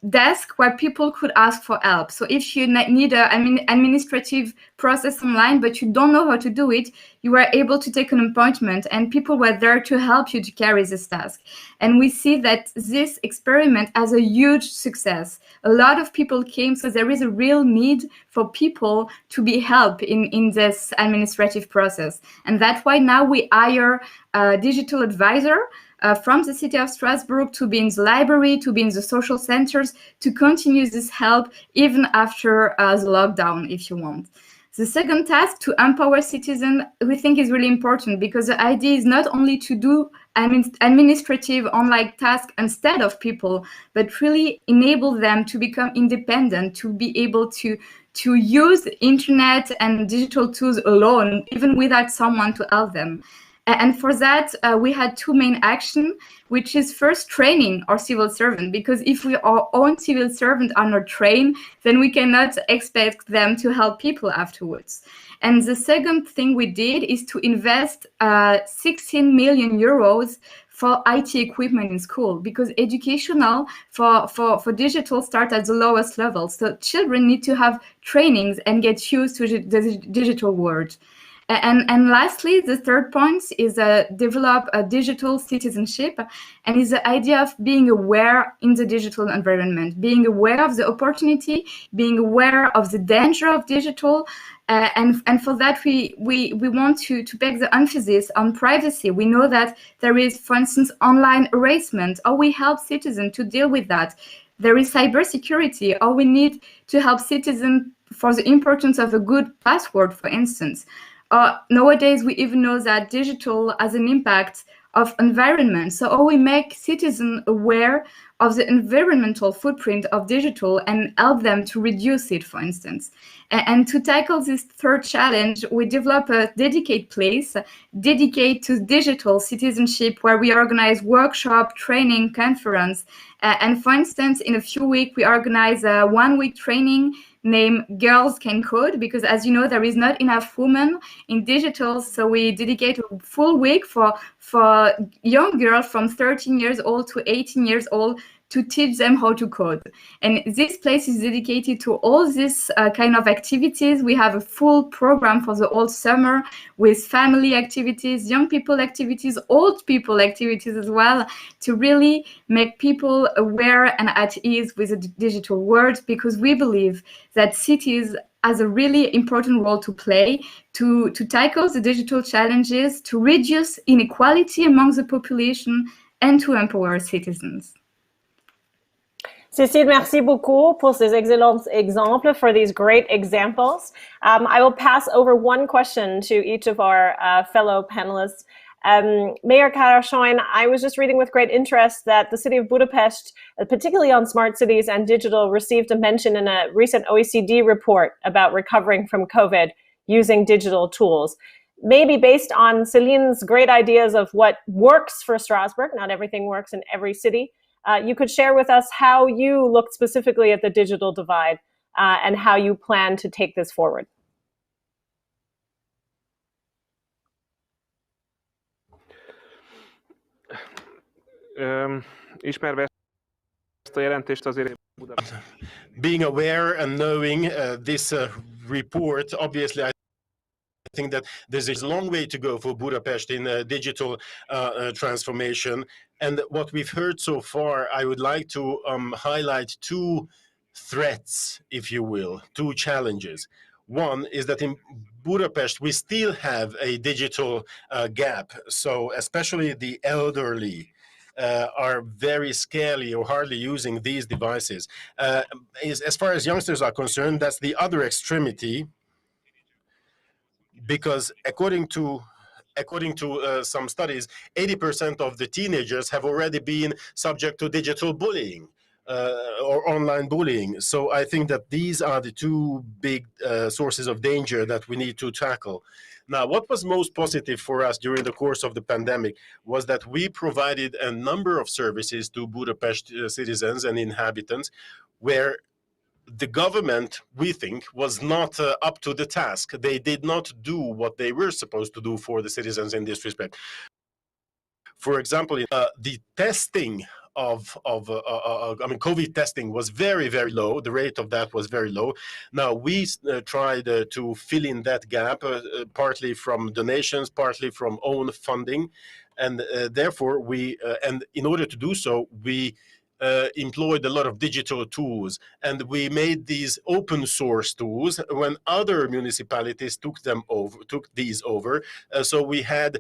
desk where people could ask for help. So if you need an administrative process online, but you don't know how to do it, you were able to take an appointment, and people were there to help you to carry this task. And we see that this experiment has a huge success. A lot of people came, so there is a real need for people to be helped in this administrative process. And that's why now we hire a digital advisor from the city of Strasbourg to be in the library, to be in the social centers, to continue this help even after the lockdown, if you want. The second task, to empower citizens, we think is really important, because the idea is not only to do administrative online tasks instead of people, but really enable them to become independent, to be able to use internet and digital tools alone, even without someone to help them. And for that, we had two main actions, which is first training our civil servant, because if our own civil servant are not trained, then we cannot expect them to help people afterwards. And the second thing we did is to invest 16 million euros for IT equipment in school, because educational for digital start at the lowest level. So children need to have trainings and get used to the digital world. And lastly, the third point is develop a digital citizenship, and is the idea of being aware in the digital environment, being aware of the opportunity, being aware of the danger of digital. And for that, we want to peg the emphasis on privacy. We know that there is, for instance, online harassment, or we help citizens to deal with that. There is cybersecurity, or we need to help citizens for the importance of a good password, for instance. Nowadays, we even know that digital has an impact of environment. So how we make citizens aware of the environmental footprint of digital and help them to reduce it, for instance. And to tackle this third challenge, we develop a dedicated place dedicated to digital citizenship, where we organize workshop, training, conference. And for instance, in a few weeks, we organize a 1-week training named Girls Can Code, because as you know, there is not enough women in digital. So we dedicate a full week for young girls from 13 years old to 18 years old to teach them how to code. And this place is dedicated to all these kind of activities. We have a full program for the whole summer with family activities, young people activities, old people activities as well, to really make people aware and at ease with the digital world, because we believe that cities has a really important role to play to tackle the digital challenges, to reduce inequality among the population, and to empower citizens. Cécile, merci beaucoup pour ces excellents exemples, for these great examples. I will pass over one question to each of our fellow panelists. Mayor Karasoin, I was just reading with great interest that the city of Budapest, particularly on smart cities and digital, received a mention in a recent OECD report about recovering from COVID using digital tools. Maybe based on Celine's great ideas of what works for Strasbourg, not everything works in every city, you could share with us how you looked specifically at the digital divide and how you plan to take this forward. Ismerve ezt a jelentést azért Being aware and knowing this report, obviously I think that there's a long way to go for Budapest in digital transformation. And what we've heard so far, I would like to highlight two threats, if you will, two challenges. One is that in Budapest, we still have a digital gap. So especially the elderly are very scarcely or hardly using these devices. As far as youngsters are concerned, that's the other extremity, because according to some studies, 80% of the teenagers have already been subject to digital bullying or online bullying. So I think that these are the two big sources of danger that we need to tackle. Now, what was most positive for us during the course of the pandemic was that we provided a number of services to Budapest citizens and inhabitants where the government, we think, was not up to the task. They did not do what they were supposed to do for the citizens in this respect. For example, the testing COVID testing was very, very low. The rate of that was very low. Now, we tried to fill in that gap, partly from donations, partly from own funding. And therefore, and in order to do so, we employed a lot of digital tools, and we made these open source tools when other municipalities took these over. So we had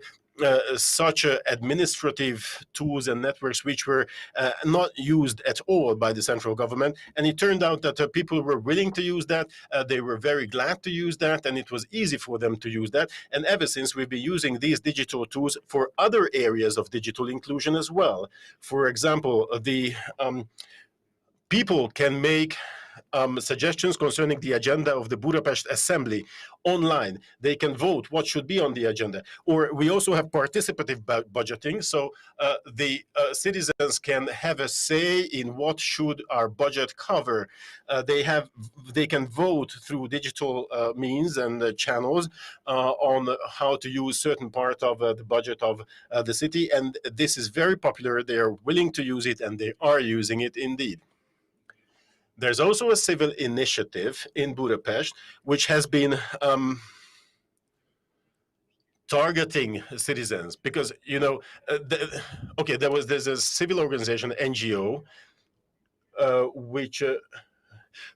such administrative tools and networks which were not used at all by the central government. And it turned out that people were willing to use that. They were very glad to use that, and it was easy for them to use that. And ever since, we've been using these digital tools for other areas of digital inclusion as well. For example, the people can make suggestions concerning the agenda of the Budapest Assembly online. They can vote what should be on the agenda. Or we also have participative budgeting, so the citizens can have a say in what should our budget cover. They can vote through digital means and channels on how to use certain part of the budget of the city, and this is very popular. They are willing to use it, and they are using it indeed. There's also a civil initiative in Budapest, which has been targeting citizens, because, you know, there's a civil organization, NGO, which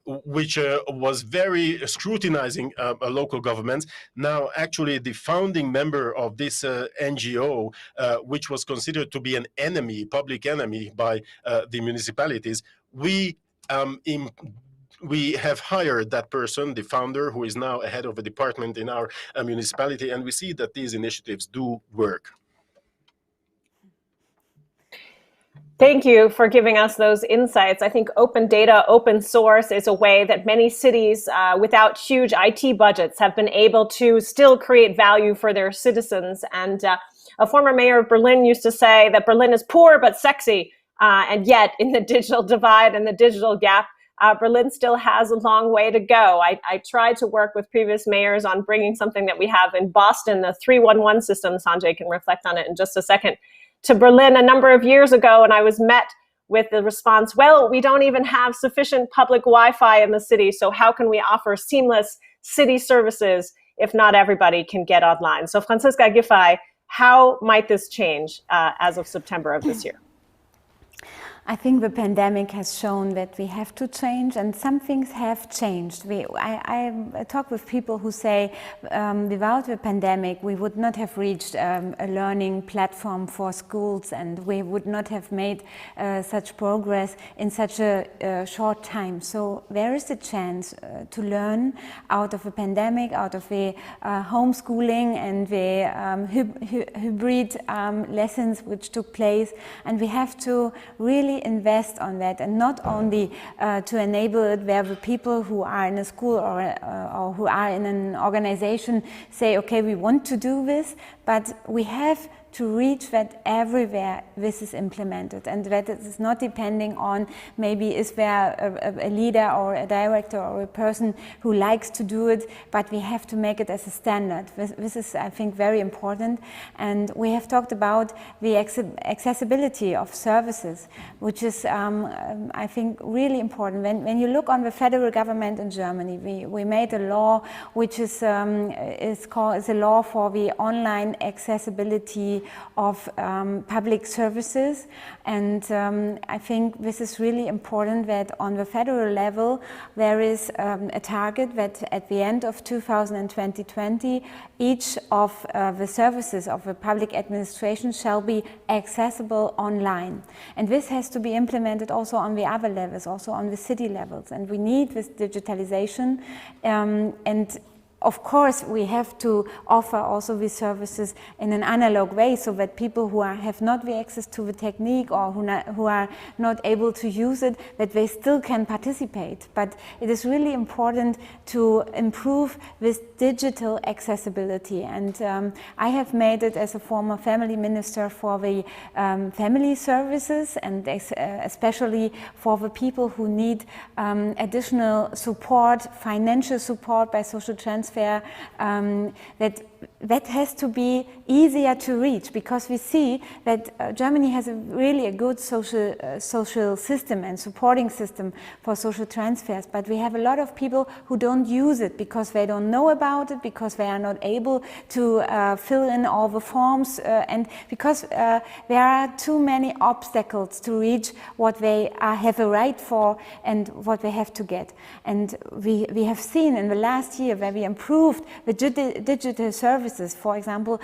was very scrutinizing local governments. Now, actually, the founding member of this NGO, which was considered to be an enemy, public enemy by the municipalities, we have hired that person, the founder, who is now head of a department in our municipality, and we see that these initiatives do work. Thank you for giving us those insights. I think open data, open source is a way that many cities without huge IT budgets have been able to still create value for their citizens. And a former mayor of Berlin used to say that Berlin is poor but sexy. And yet, in the digital divide and the digital gap, Berlin still has a long way to go. I tried to work with previous mayors on bringing something that we have in Boston, the 311 system. Sanjay can reflect on it in just a second, to Berlin a number of years ago, and I was met with the response, well, we don't even have sufficient public Wi-Fi in the city, so how can we offer seamless city services if not everybody can get online? So Franziska Giffey, how might this change as of September of this year? I think the pandemic has shown that we have to change, and some things have changed. I talk with people who say without the pandemic we would not have reached a learning platform for schools, and we would not have made such progress in such a short time. So there is a chance to learn out of a pandemic, out of the homeschooling and the hybrid lessons which took place, and we have to really invest on that, and not only to enable it where the people who are in a school or who are in an organization say, okay, we want to do this, but we have to reach that everywhere this is implemented, and that it is not depending on maybe is there a leader or a director or a person who likes to do it, but we have to make it as a standard. This is, I think, very important. And we have talked about the accessibility of services, which is, I think, really important. When you look on the federal government in Germany, we made a law which is a law for the online accessibility of public services, and I think this is really important that on the federal level there is a target that at the end of 2020 each of the services of the public administration shall be accessible online, and this has to be implemented also on the other levels, also on the city levels, and we need this digitalization, and of course, we have to offer also these services in an analog way, so that people who have not the access to the technique or who are not able to use it, that they still can participate. But it is really important to improve this digital accessibility. And I have made it as a former family minister for the family services, and especially for the people who need additional support, financial support by social transfer. That has to be easier to reach, because we see that Germany has really a good social system and supporting system for social transfers, but we have a lot of people who don't use it because they don't know about it, because they are not able to fill in all the forms, and because there are too many obstacles to reach what they have a right for and what they have to get. And we have seen in the last year where we improved the digital services services. For example,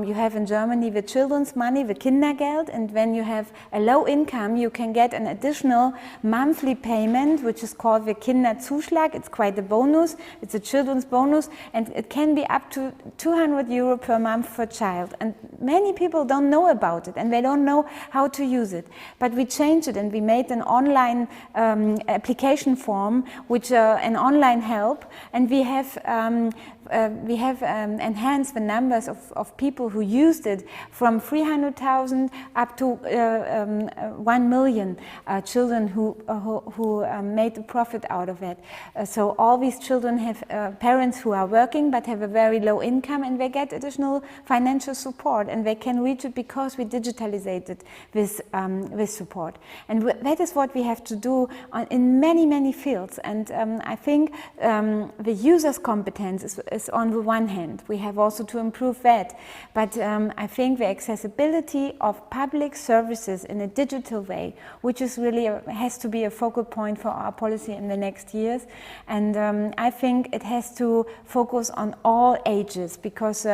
you have in Germany the children's money, the Kindergeld, and when you have a low income, you can get an additional monthly payment, which is called the Kinderzuschlag. It's quite a bonus. It's a children's bonus, and it can be up to 200 euro per month per child. And many people don't know about it, and they don't know how to use it. But we changed it, and we made an online application form, which an online help, and we have enhanced the numbers of people who used it from 300,000 up to 1 million children who made a profit out of it. So all these children have parents who are working but have a very low income, and they get additional financial support, and they can reach it because we digitalized this support. And that is what we have to do in many fields. And I think the user's competence is on the one hand. We have also to improve that. But I think the accessibility of public services in a digital way, which is really has to be a focal point for our policy in the next years. And I think it has to focus on all ages, because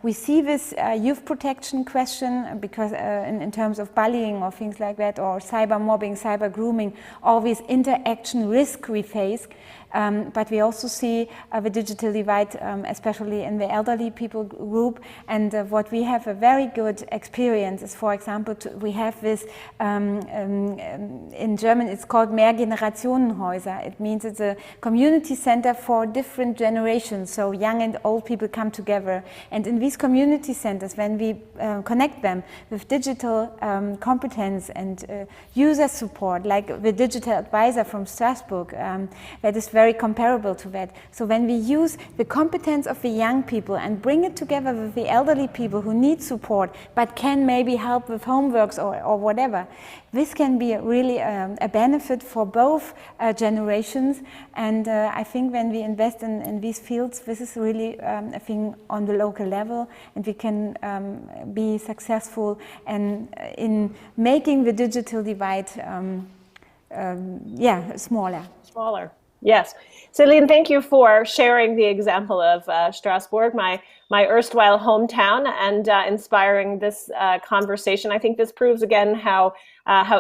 we see this youth protection question, because in terms of bullying or things like that, or cyber mobbing, cyber grooming, all these interaction risk we face. But we also see the digital divide, especially in the elderly people group. And what we have a very good experience is, for example, we have this, in German it's called Mehrgenerationenhäuser. It means it's a community center for different generations, so young and old people come together. And in these community centers, when we connect them with digital competence and user support, like the digital advisor from Strasbourg, that is very comparable to that. So when we use the competence of the young people and bring it together with the elderly people who need support but can maybe help with homeworks or whatever, this can be really a benefit for both generations. And I think when we invest in these fields, this is really a thing on the local level, and we can be successful in making the digital divide smaller. Yes. Celine, thank you for sharing the example of Strasbourg, my erstwhile hometown, and inspiring this conversation. I think this proves again how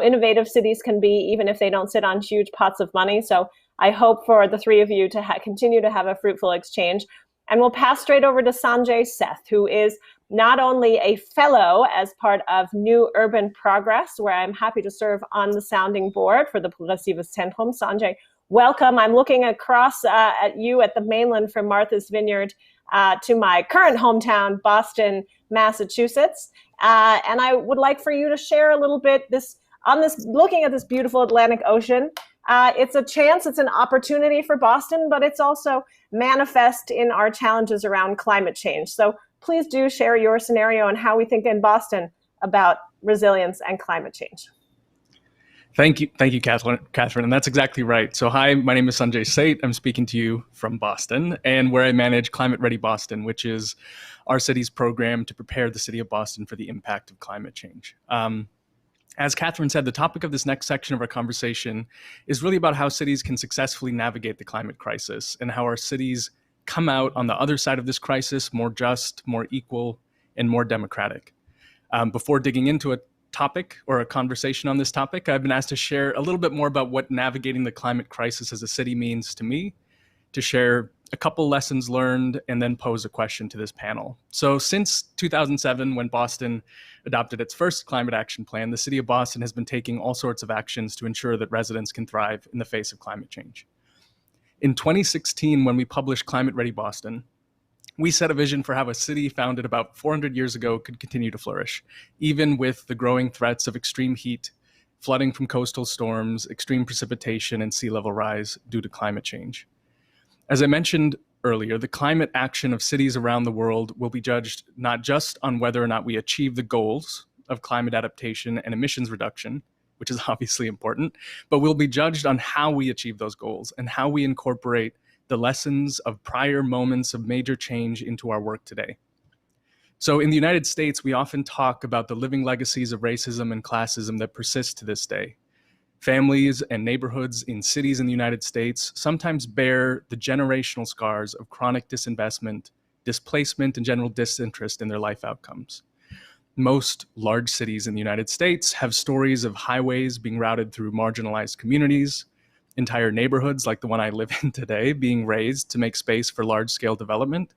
innovative cities can be, even if they don't sit on huge pots of money. So I hope for the three of you to continue to have a fruitful exchange. And we'll pass straight over to Sanjay Seth, who is not only a fellow as part of New Urban Progress, where I'm happy to serve on the sounding board for the Progressives Zentrum. Sanjay, welcome. I'm looking across at you at the mainland from Martha's Vineyard to my current hometown, Boston, Massachusetts. And I would like for you to share a little bit looking at this beautiful Atlantic Ocean. It's a chance, it's an opportunity for Boston, but it's also manifest in our challenges around climate change. So please do share your scenario and how we think in Boston about resilience and climate change. Thank you, Catherine, and that's exactly right. So hi, my name is Sanjay Seth. I'm speaking to you from Boston, and where I manage Climate Ready Boston, which is our city's program to prepare the city of Boston for the impact of climate change. As Catherine said, the topic of this next section of our conversation is really about how cities can successfully navigate the climate crisis and how our cities come out on the other side of this crisis more just, more equal, and more democratic. Before digging into a topic or a conversation on this topic, I've been asked to share a little bit more about what navigating the climate crisis as a city means to me, to share a couple lessons learned, and then pose a question to this panel. So since 2007, when Boston adopted its first climate action plan, the city of Boston has been taking all sorts of actions to ensure that residents can thrive in the face of climate change. In 2016, when we published Climate Ready Boston, we set a vision for how a city founded about 400 years ago could continue to flourish, even with the growing threats of extreme heat, flooding from coastal storms, extreme precipitation, and sea level rise due to climate change. As I mentioned earlier, the climate action of cities around the world will be judged not just on whether or not we achieve the goals of climate adaptation and emissions reduction, which is obviously important, but will be judged on how we achieve those goals and how we incorporate the lessons of prior moments of major change into our work today. So in the United States, we often talk about the living legacies of racism and classism that persist to this day. Families and neighborhoods in cities in the United States sometimes bear the generational scars of chronic disinvestment, displacement, and general disinterest in their life outcomes. Most large cities in the United States have stories of highways being routed through marginalized communities, entire neighborhoods like the one I live in today being razed to make space for large-scale development,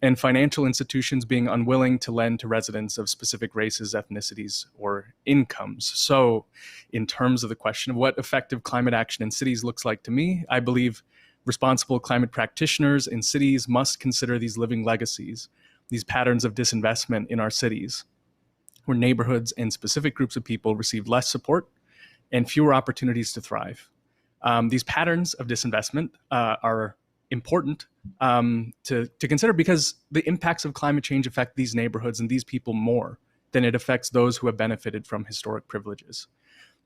and financial institutions being unwilling to lend to residents of specific races, ethnicities, or incomes. So in terms of the question of what effective climate action in cities looks like to me, I believe responsible climate practitioners in cities must consider these living legacies, these patterns of disinvestment in our cities, where neighborhoods and specific groups of people receive less support and fewer opportunities to thrive. These patterns of disinvestment are important to consider because the impacts of climate change affect these neighborhoods and these people more than it affects those who have benefited from historic privileges.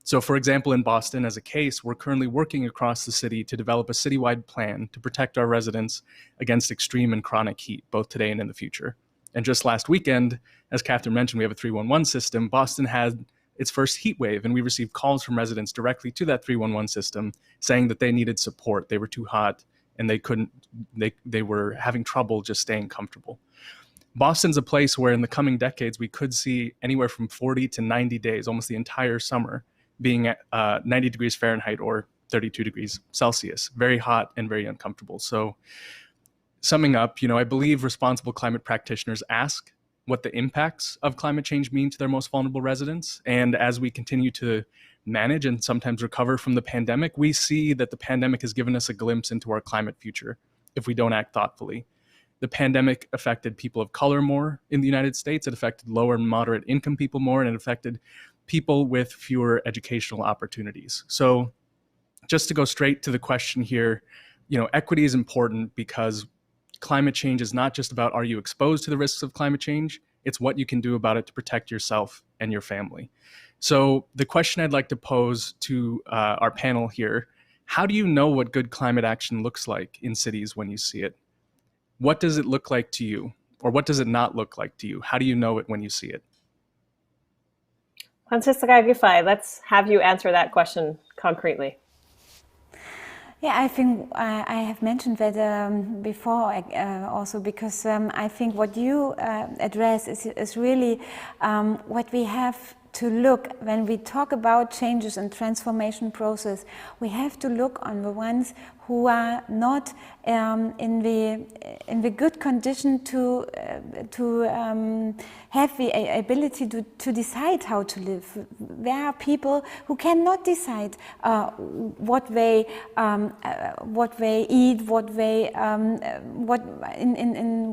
So for example, in Boston, as a case, we're currently working across the city to develop a citywide plan to protect our residents against extreme and chronic heat, both today and in the future. And just last weekend, as Catherine mentioned, we have a 311 system. Boston had its first heat wave, and we received calls from residents directly to that 311 system saying that they needed support. They were too hot and they were having trouble just staying comfortable. Boston's a place where in the coming decades, we could see anywhere from 40 to 90 days, almost the entire summer, being at 90 degrees Fahrenheit or 32 degrees Celsius, very hot and very uncomfortable. So summing up, I believe responsible climate practitioners ask what the impacts of climate change mean to their most vulnerable residents. And as we continue to manage and sometimes recover from the pandemic, we see that the pandemic has given us a glimpse into our climate future if we don't act thoughtfully. The pandemic affected people of color more in the United States. It affected lower and moderate income people more, and it affected people with fewer educational opportunities. So just to go straight to the question here, equity is important because climate change is not just about are you exposed to the risks of climate change, it's what you can do about it to protect yourself and your family. So the question I'd like to pose to our panel here, how do you know what good climate action looks like in cities when you see it? What does it look like to you? Or what does it not look like to you? How do you know it when you see it? Franziska Giffey, let's have you answer that question concretely. Yeah, I think I have mentioned that before also because I think what you address is really what we have to look when we talk about changes and transformation process. We have to look on the ones who are not in the good condition to have the ability to decide how to live. There are people who cannot decide what they eat, in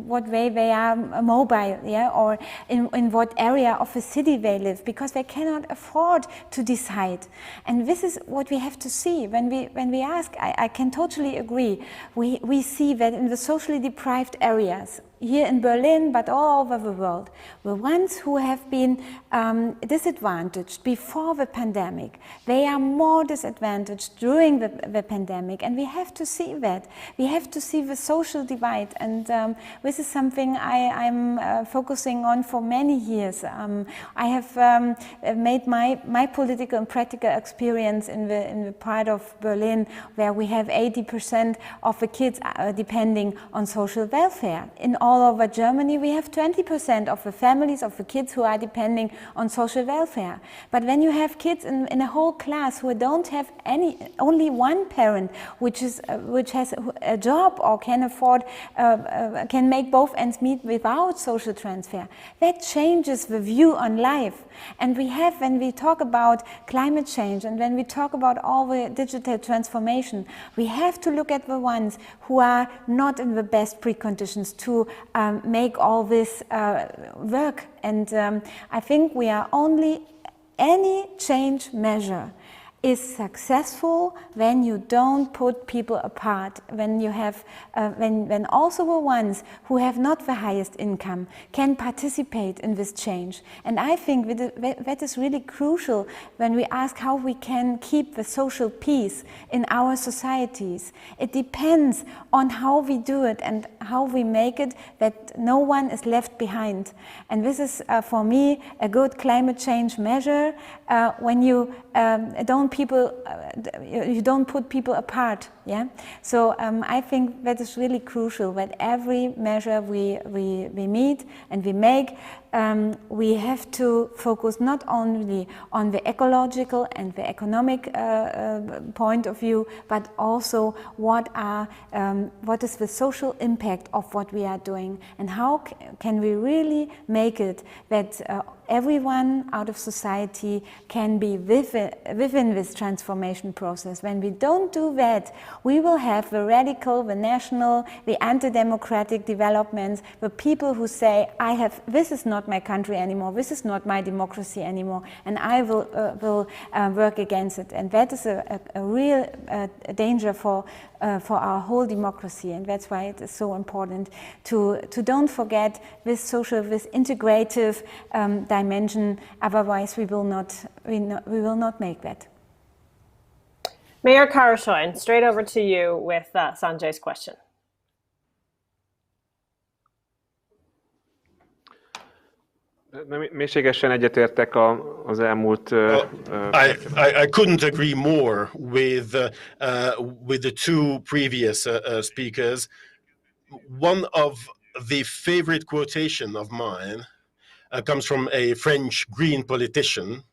what way they are mobile, yeah, or in what area of the city they live, because they cannot afford to decide. And this is what we have to see when we ask. I can totally agree. We see that in the socially deprived areas, here in Berlin, but all over the world, the ones who have been disadvantaged before the pandemic, they are more disadvantaged during the pandemic, and we have to see that. We have to see the social divide, and this is something I'm focusing on for many years. I have made my political and practical experience in the part of Berlin where we have 80% of the kids depending on social welfare. In all over Germany, we have 20% of the families of the kids who are depending on social welfare. But when you have kids in a whole class who don't have only one parent which has a job or can afford, can make both ends meet without social transfer, that changes the view on life. And we have, when we talk about climate change and when we talk about all the digital transformation, we have to look at the ones who are not in the best preconditions to make all this work. And I think we are any change measure is successful when you don't put people apart, when you have, when also the ones who have not the highest income can participate in this change. And I think that is really crucial when we ask how we can keep the social peace in our societies. It depends on how we do it and how we make it that no one is left behind. And this is, for me, a good climate change measure when you don't people, you don't put people apart. Yeah. So I think that is really crucial. That every measure we meet and we make, we have to focus not only on the ecological and the economic point of view, but also what is the social impact of what we are doing, and how can we really make it that everyone out of society can be within this transformation process. When we don't do that, we will have the radical, the national, the anti-democratic developments, the people who say, this is not my country anymore, this is not my democracy anymore, and I will work against it. And that is a real danger for our whole democracy, and that's why it is so important to don't forget this social, this integrative dimension. Otherwise, we will not make that. Mayor Karashoin, straight over to you with Sanjay's question. Mélységesen egyetértek az elmúlt. I couldn't agree more with the two previous speakers. One of the favorite quotation of mine comes from a French Green politician,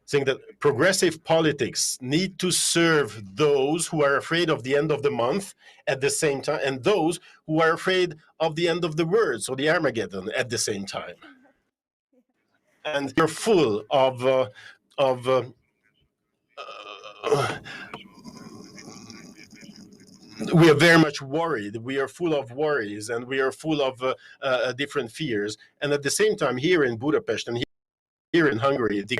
saying that progressive politics need to serve those who are afraid of the end of the month at the same time, and those who are afraid of the end of the world, so the Armageddon, at the same time. And you're full of we are very much worried. We are full of worries, and we are full of different fears. And at the same time, here in Budapest and here in Hungary, the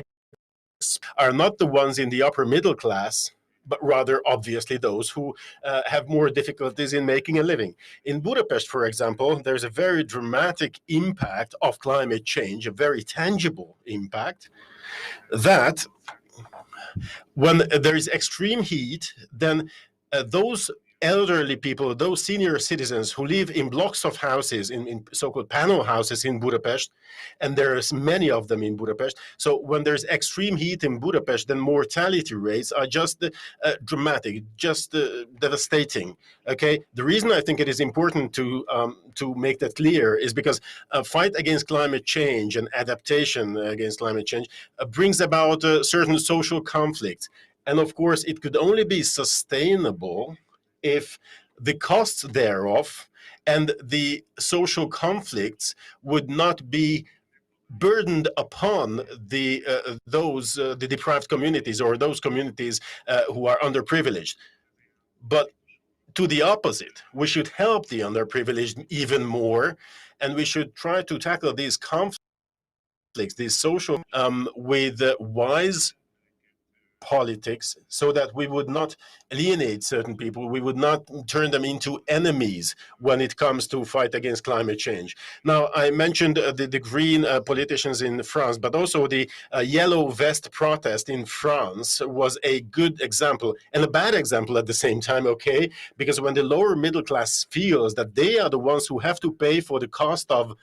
are not the ones in the upper middle class, but rather, obviously, those who have more difficulties in making a living. In Budapest, for example, there's a very dramatic impact of climate change, a very tangible impact, that when there is extreme heat, then those elderly people, those senior citizens who live in blocks of houses, in so-called panel houses in Budapest, and there's many of them in Budapest. So when there's extreme heat in Budapest, then mortality rates are just dramatic, just devastating. Okay, the reason I think it is important to make that clear is because a fight against climate change and adaptation against climate change brings about certain social conflicts, and of course it could only be sustainable if the costs thereof and the social conflicts would not be burdened upon the deprived communities, or those communities who are underprivileged. But to the opposite, we should help the underprivileged even more, and we should try to tackle these conflicts, these social, with wise politics, so that we would not alienate certain people, we would not turn them into enemies when it comes to fight against climate change. Now, I mentioned the green politicians in France, but also the yellow vest protest in France was a good example, and a bad example at the same time, okay? Because when the lower middle class feels that they are the ones who have to pay for the cost of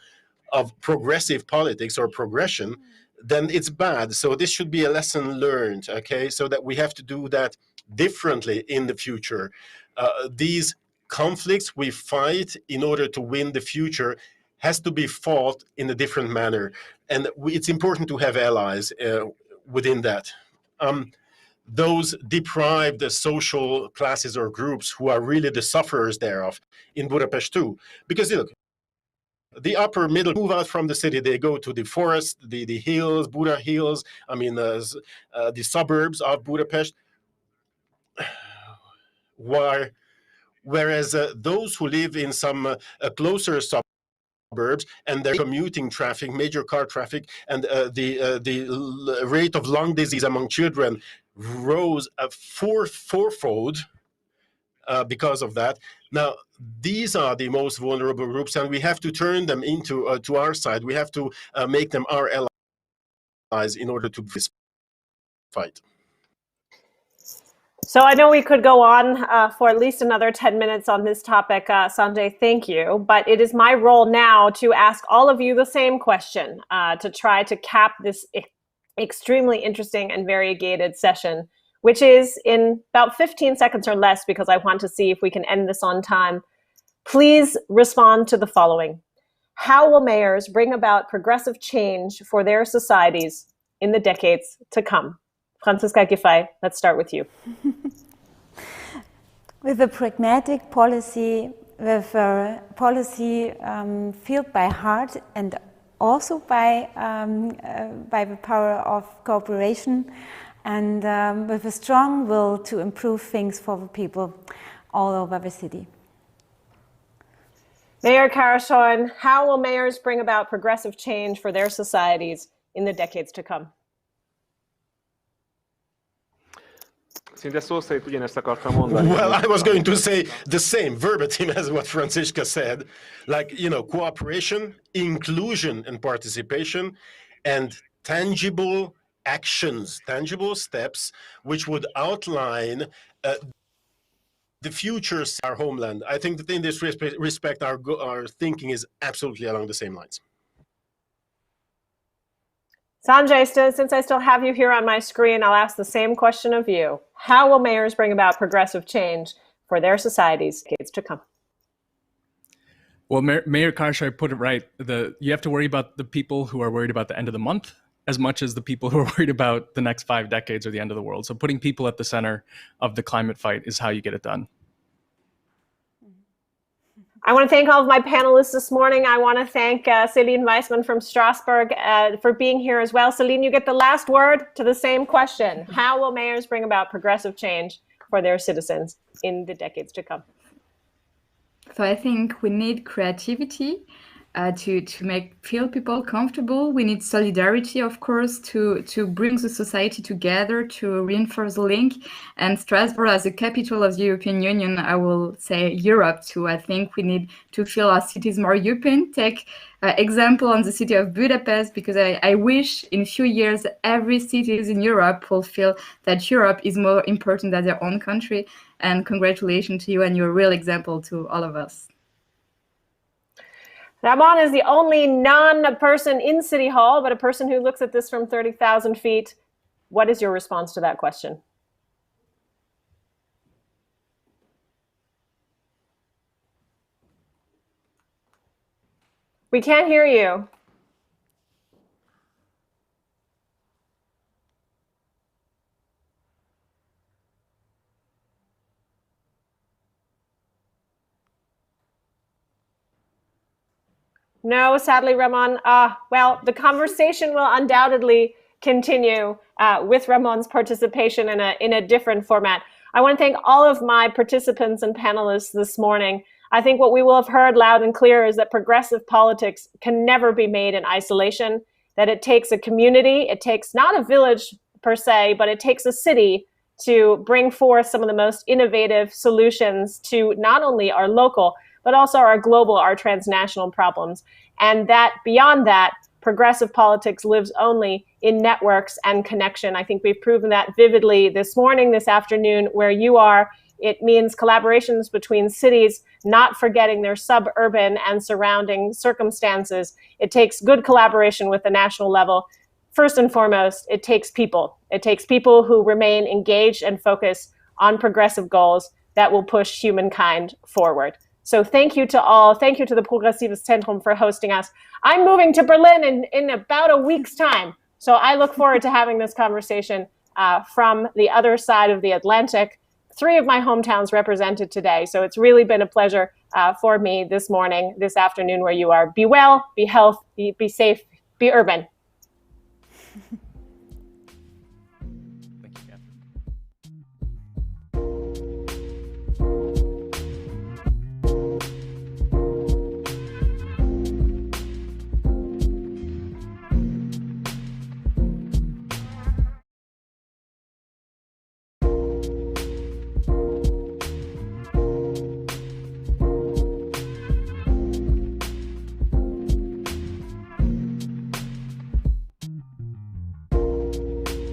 progressive politics or progression, then it's bad. So this should be a lesson learned, okay? So that we have to do that differently in the future. These conflicts we fight in order to win the future has to be fought in a different manner. And it's important to have allies within that. Those deprived social classes or groups who are really the sufferers thereof in Budapest too. Because look, the upper middle move out from the city, they go to the forest, the hills, Buda Hills, I mean, the suburbs of Budapest. Whereas those who live in some closer suburbs, and their commuting traffic, major car traffic, and the rate of lung disease among children rose fourfold because of that. Now, these are the most vulnerable groups, and we have to turn them into to our side. We have to make them our allies in order to this fight. So I know we could go on for at least another 10 minutes on this topic, Sanjay, thank you. But it is my role now to ask all of you the same question, to try to cap this extremely interesting and variegated session which is in about 15 seconds or less, because I want to see if we can end this on time. Please respond to the following. How will mayors bring about progressive change for their societies in the decades to come? Franziska Giffey, let's start with you. With a pragmatic policy, with a policy fueled by heart and also by the power of cooperation, and with a strong will to improve things for the people all over the city. Mayor Karasoin, how will mayors bring about progressive change for their societies in the decades to come? Szinte szó szerint ugyanezt akartam mondani. Well, I was going to say the same, verbatim as what Franziska said. Like, cooperation, inclusion and participation, and tangible actions, tangible steps, which would outline the futures of our homeland. I think that in this respect, our thinking is absolutely along the same lines. Sanjay, since I still have you here on my screen, I'll ask the same question of you. How will mayors bring about progressive change for their societies decades to come? Well, Mayor Karshai put it right. You have to worry about the people who are worried about the end of the month as much as the people who are worried about the next 5 decades or the end of the world. So putting people at the center of the climate fight is how you get it done. I want to thank all of my panelists this morning. I want to thank Celine Weissman from Strasbourg for being here as well. Celine, you get the last word to the same question. How will mayors bring about progressive change for their citizens in the decades to come? So I think we need creativity to feel people comfortable. We need solidarity, of course, to bring the society together, to reinforce the link. And Strasbourg, as the capital of the European Union, I will say Europe too. I think we need to feel our cities more European. Take example on the city of Budapest, because I wish in a few years every city in Europe will feel that Europe is more important than their own country. And congratulations to you, and you're a real example to all of us. Ramon is the only non-person in City Hall, but a person who looks at this from 30,000 feet. What is your response to that question? We can't hear you. No, sadly, Ramon. Well, the conversation will undoubtedly continue with Ramon's participation in a different format. I want to thank all of my participants and panelists this morning. I think what we will have heard loud and clear is that progressive politics can never be made in isolation, that it takes a community, it takes not a village per se, but it takes a city to bring forth some of the most innovative solutions to not only our local, but also our global, our transnational problems. And that beyond that, progressive politics lives only in networks and connection. I think we've proven that vividly this morning, this afternoon, where you are. It means collaborations between cities, not forgetting their suburban and surrounding circumstances. It takes good collaboration with the national level. First and foremost, it takes people. It takes people who remain engaged and focused on progressive goals that will push humankind forward. So thank you to all. Thank you to the Progressives Zentrum for hosting us. I'm moving to Berlin in about a week's time. So I look forward to having this conversation from the other side of the Atlantic. 3 of my hometowns represented today. So it's really been a pleasure for me this morning, this afternoon, where you are. Be well, be healthy, be safe, be urban.